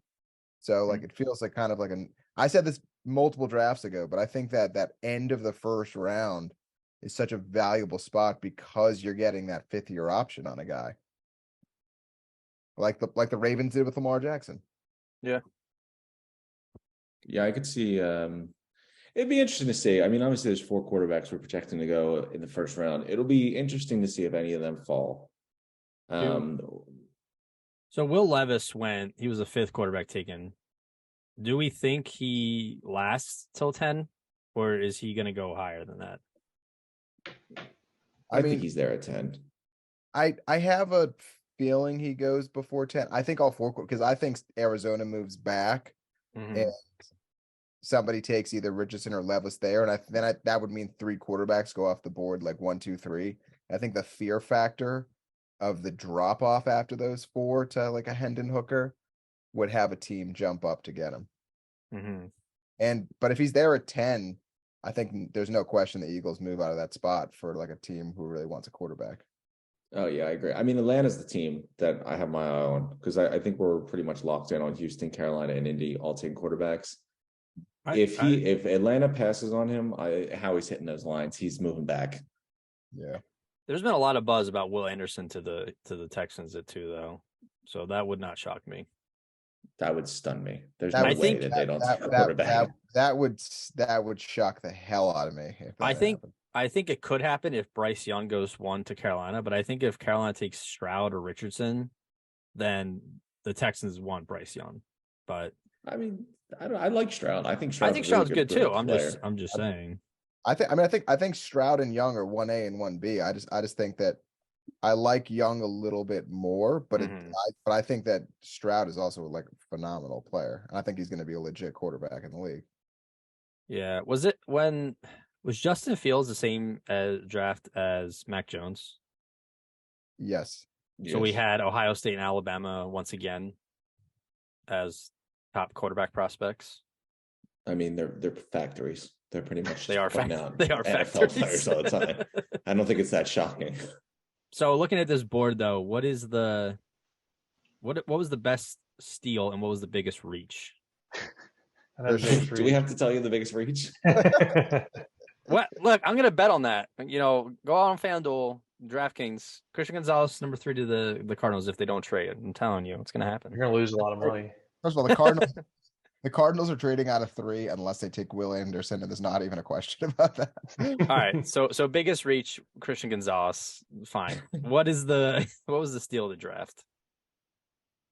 [SPEAKER 3] So like it feels like kind of like I said this multiple drafts ago, but I think that end of the first round is such a valuable spot because you're getting that 5th-year option on a guy. Like the Ravens did with Lamar Jackson.
[SPEAKER 1] Yeah.
[SPEAKER 4] Yeah, I could see it'd be interesting to see. I mean, obviously there's 4 quarterbacks we're projecting to go in the first round. It'll be interesting to see if any of them fall.
[SPEAKER 1] So Will Levis he was the 5th quarterback taken. Do we think he lasts till 10, or is he going to go higher than that?
[SPEAKER 4] I think he's there at 10.
[SPEAKER 3] I have a feeling he goes before 10. I think all 4, because I think Arizona moves back and somebody takes either Richardson or Levis there, and that would mean 3 quarterbacks go off the board, like 1, 2, 3. I think the fear factor of the drop off after those 4 to like a Hendon Hooker would have a team jump up to get him. But if he's there at 10, I think there's no question the Eagles move out of that spot for like a team who really wants a quarterback.
[SPEAKER 4] Oh yeah, I agree. I mean, Atlanta's the team that I have my eye on because I think we're pretty much locked in on Houston, Carolina, and Indy all taking quarterbacks. If Atlanta passes on him, how he's hitting those lines, he's moving back.
[SPEAKER 3] Yeah.
[SPEAKER 1] There's been a lot of buzz about Will Anderson to the Texans too, though. So that would not shock me.
[SPEAKER 4] That would stun me. There's no way that they don't take a quarterback.
[SPEAKER 3] That would shock the hell out of me.
[SPEAKER 1] I think it could happen if Bryce Young goes 1 to Carolina, but I think if Carolina takes Stroud or Richardson, then the Texans want Bryce Young. But
[SPEAKER 4] I mean, I like Stroud. I think
[SPEAKER 1] Stroud's good too. I'm just saying.
[SPEAKER 3] I think Stroud and Young are 1A and 1B. I just think that I like Young a little bit more, but but I think that Stroud is also like a phenomenal player, and I think he's going to be a legit quarterback in the league.
[SPEAKER 1] Yeah, was Justin Fields the same draft as Mac Jones?
[SPEAKER 3] Yes.
[SPEAKER 1] So we had Ohio State and Alabama once again as top quarterback prospects.
[SPEAKER 4] I mean, they're factories. They're pretty much
[SPEAKER 1] they are
[SPEAKER 4] NFL
[SPEAKER 1] factories.
[SPEAKER 4] Players all the time. I don't think it's that shocking.
[SPEAKER 1] So looking at this board though, what was the best steal and what was the biggest reach?
[SPEAKER 4] Do we have to tell you the biggest reach?
[SPEAKER 1] What? Look, I'm gonna bet on that. Go out on FanDuel, DraftKings, Christian Gonzalez, number 3 to the Cardinals if they don't trade. I'm telling you, it's gonna happen.
[SPEAKER 2] You're gonna lose a lot of money.
[SPEAKER 3] First of all, the Cardinals are trading out of 3 unless they take Will Anderson, and there's not even a question about that.
[SPEAKER 1] All right, so biggest reach, Christian Gonzalez, fine. What was the steal of the draft?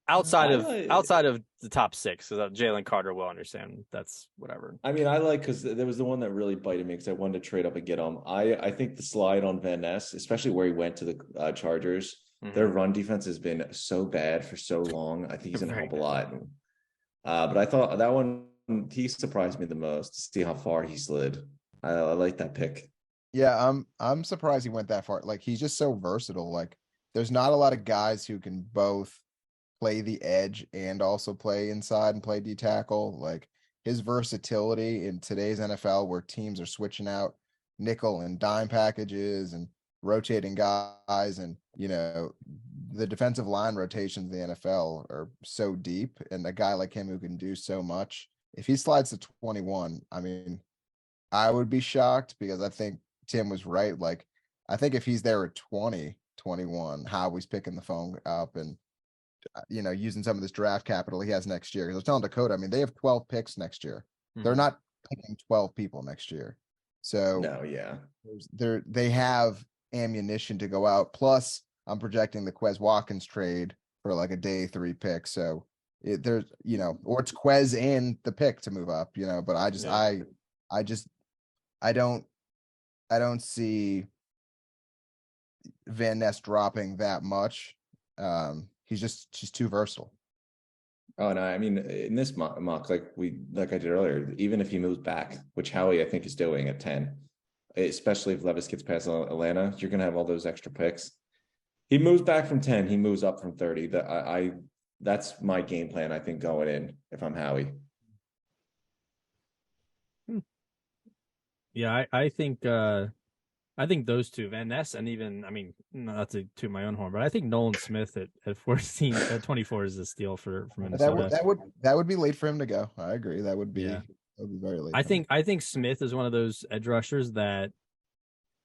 [SPEAKER 1] Outside of the top 6, so Jalen Carter will understand. That's whatever.
[SPEAKER 4] I mean, I like because there was the one that really bited me because I wanted to trade up and get him. I think the slide on Van Ness, especially where he went to the Chargers, their run defense has been so bad for so long. I think he's going to help a lot. But I thought that one, he surprised me the most to see how far he slid. I like that pick.
[SPEAKER 3] Yeah, I'm surprised he went that far. Like he's just so versatile. Like there's not a lot of guys who can both play the edge and also play inside and play D tackle. Like his versatility in today's NFL where teams are switching out nickel and dime packages and rotating guys, and the defensive line rotations in the NFL are so deep, and a guy like him who can do so much, if he slides to 21, I mean, I would be shocked because I think Tim was right. Like I think if he's there at 20, 21, Howie's picking the phone up and using some of this draft capital he has next year. Because I was telling Dakota, I mean, they have 12 picks next year. They're not picking 12 people next year. So
[SPEAKER 4] no, yeah,
[SPEAKER 3] they have ammunition to go out. Plus, I'm projecting the Quez Watkins trade for like a day 3 pick. So there's or it's Quez and the pick to move up. But I just I don't see Van Ness dropping that much. He's just too versatile.
[SPEAKER 4] Oh no, I mean in this mock, like I did earlier, even if he moves back, which Howie I think is doing at 10, especially if Levis gets past Atlanta, you're gonna have all those extra picks. He moves back from 10, he moves up from 30. That's my game plan, I think, going in if I'm Howie.
[SPEAKER 5] Yeah, I think those two, Van Ness, and even, I mean, not to toot my own horn, but I think Nolan Smith at 14, at 24 is a steal for Minnesota.
[SPEAKER 3] That would be late for him to go. I agree. That would be very late.
[SPEAKER 5] I think Smith is one of those edge rushers that,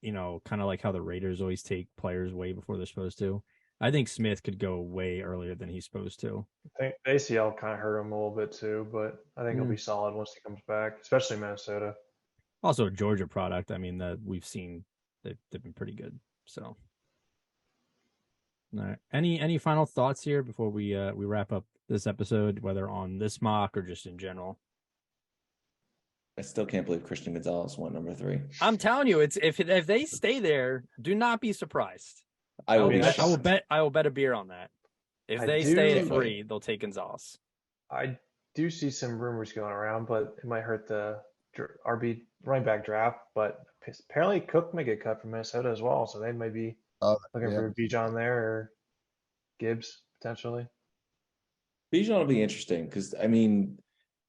[SPEAKER 5] you know, kind of like how the Raiders always take players way before they're supposed to. I think Smith could go way earlier than he's supposed to.
[SPEAKER 2] I think ACL kind of hurt him a little bit too, but I think he'll be solid once he comes back, especially Minnesota.
[SPEAKER 5] Also a Georgia product. I mean, that we've seen they've been pretty good. So, all right. Any final thoughts here before we wrap up this episode, whether on this mock or just in general?
[SPEAKER 4] I still can't believe Christian Gonzalez went number 3.
[SPEAKER 5] I'm telling you, it's if they stay there, do not be surprised. I will bet a beer on that. If they stay at 3, they'll take Gonzalez.
[SPEAKER 2] I do see some rumors going around, but it might hurt the RB running back draft. But apparently Cook may get cut from Minnesota as well, so they may be looking for Bijan there or Gibbs potentially.
[SPEAKER 4] Bijan will be interesting because I mean,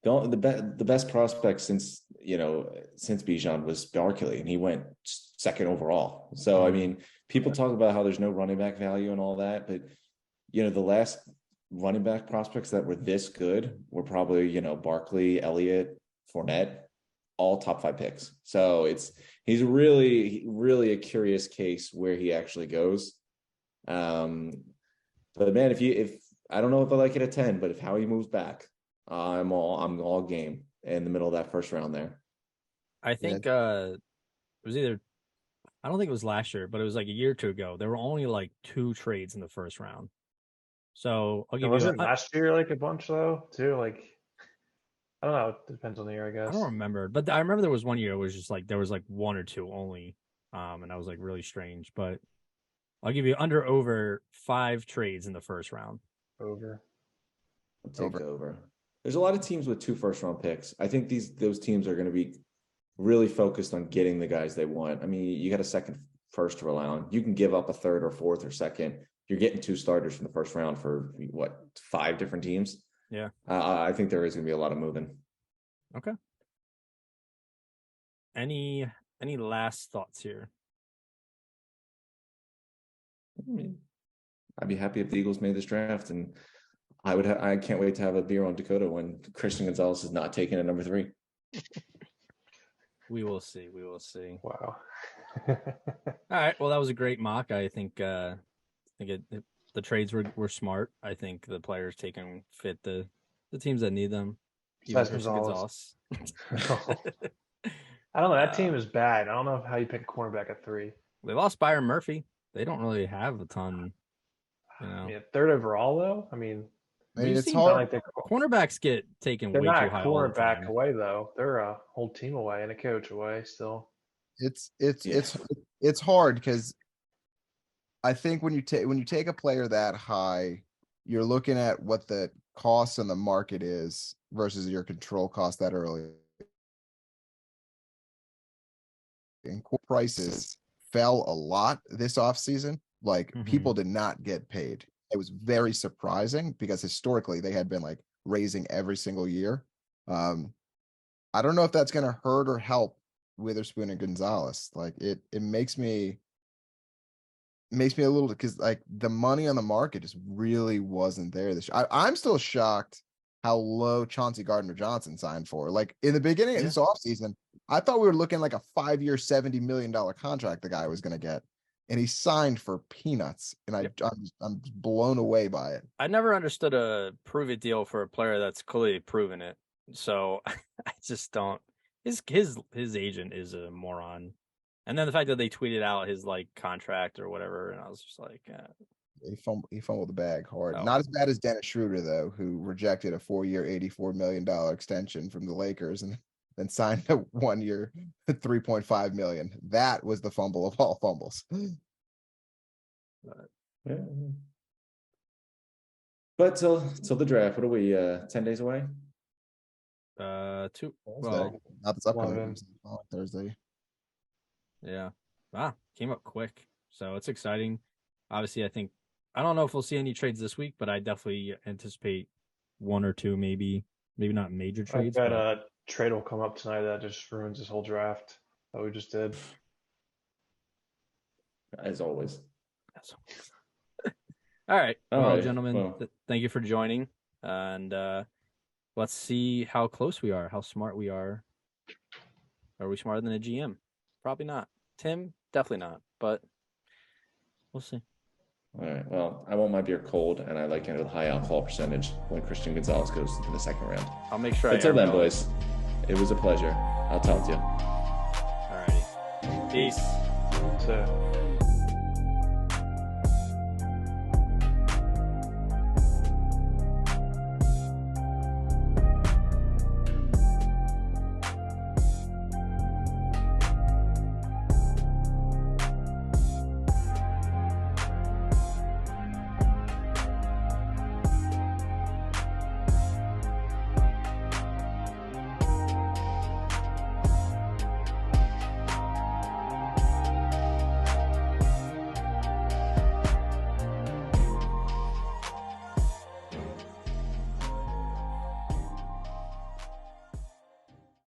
[SPEAKER 4] the best prospect since Bijan was Barkley, and he went 2nd overall. So I mean, people talk about how there's no running back value and all that, but the last running back prospects that were this good were probably Barkley, Elliott, Fournette, all top 5 picks. So he's really, really a curious case where he actually goes. But man, if I don't know if I like it at 10, but if Howie moves back, I'm all game in the middle of that first round there.
[SPEAKER 5] I think it was either, I don't think it was last year, but it was like a year or two ago. There were only like 2 trades in the first round. So I'll give you.
[SPEAKER 2] Wasn't last year like a bunch though too? Like I don't know. It depends on the year, I guess.
[SPEAKER 5] I don't remember, but I remember there was one year it was just like there was like 1 or 2 only, and that was like really strange. But I'll give you over 5 trades in the first round.
[SPEAKER 2] Over.
[SPEAKER 4] I'll take over. There's a lot of teams with 2 first-round picks. I think those teams are going to be really focused on getting the guys they want. I mean, you got a 2nd, 1st to rely on. You can give up a 3rd or 4th or 2nd. You're getting 2 starters from the first round for 5 different teams.
[SPEAKER 5] Yeah.
[SPEAKER 4] I think there is going to be a lot of moving.
[SPEAKER 5] Okay. Any last thoughts here?
[SPEAKER 4] I mean, I'd be happy if the Eagles made this draft, and I can't wait to have a beer on Dakota when Christian Gonzalez is not taken at number 3.
[SPEAKER 5] We will see.
[SPEAKER 2] Wow.
[SPEAKER 5] All right. Well, that was a great mock. I think the trades were smart. I think the players taken fit the teams that need them.
[SPEAKER 2] Even Gonzalez. I don't know. That team is bad. I don't know how you pick a cornerback at 3.
[SPEAKER 5] They lost Byron Murphy. They don't really have a ton.
[SPEAKER 2] I mean, 3rd overall though. I mean
[SPEAKER 3] it's hard.
[SPEAKER 2] Like
[SPEAKER 5] cornerbacks get taken way too high.
[SPEAKER 2] They're not a cornerback away though. They're a whole team away and a coach away still.
[SPEAKER 3] It's hard because I think when you take a player that high, you're looking at what the cost on the market is versus your control cost that early. And core prices fell a lot this offseason. Like people did not get paid. It was very surprising because historically they had been like raising every single year. I don't know if that's going to hurt or help Witherspoon and Gonzalez. Like it makes me a little, because like the money on the market just really wasn't there this year. I'm still shocked how low Chauncey Gardner-Johnson signed for. Like in the beginning of this offseason, I thought we were looking like a 5-year, $70 million contract the guy was going to get. And he signed for peanuts, and I'm blown away by it.
[SPEAKER 5] I never understood a prove it deal for a player that's clearly proven it. So I just don't. His agent is a moron, and then the fact that they tweeted out his like contract or whatever, and I was just like,
[SPEAKER 3] he fumbled the bag hard. Not as bad as Dennis Schroeder though, who rejected a 4-year, $84 million extension from the Lakers, and then signed a 1 year, $3.5 million. That was the fumble of all fumbles.
[SPEAKER 4] Yeah. But till the draft, what are we? 10 days away.
[SPEAKER 5] 2.
[SPEAKER 3] Thursday.
[SPEAKER 5] Well,
[SPEAKER 3] Not this upcoming
[SPEAKER 2] 11.
[SPEAKER 3] Thursday.
[SPEAKER 5] yeah. Wow, came up quick, so it's exciting. Obviously, I don't know if we'll see any trades this week, but I definitely anticipate 1 or 2, maybe not major
[SPEAKER 2] I
[SPEAKER 5] trades.
[SPEAKER 2] bet
[SPEAKER 5] but
[SPEAKER 2] a trade will come up tonight that just ruins this whole draft that we just did.
[SPEAKER 4] As always.
[SPEAKER 5] All right.
[SPEAKER 4] All
[SPEAKER 5] well,
[SPEAKER 4] right.
[SPEAKER 5] gentlemen,
[SPEAKER 4] Well.
[SPEAKER 5] Thank you for joining. And let's see how close we are, how smart we are. Are we smarter than a GM? Probably not. Tim, definitely not. But we'll see.
[SPEAKER 4] All right. Well, I want my beer cold, and I like the high alcohol percentage when Christian Gonzalez goes in the second round.
[SPEAKER 5] I'll make sure.
[SPEAKER 4] Until then, boys, it was a pleasure. I'll talk to you.
[SPEAKER 5] All righty. Peace.
[SPEAKER 2] So.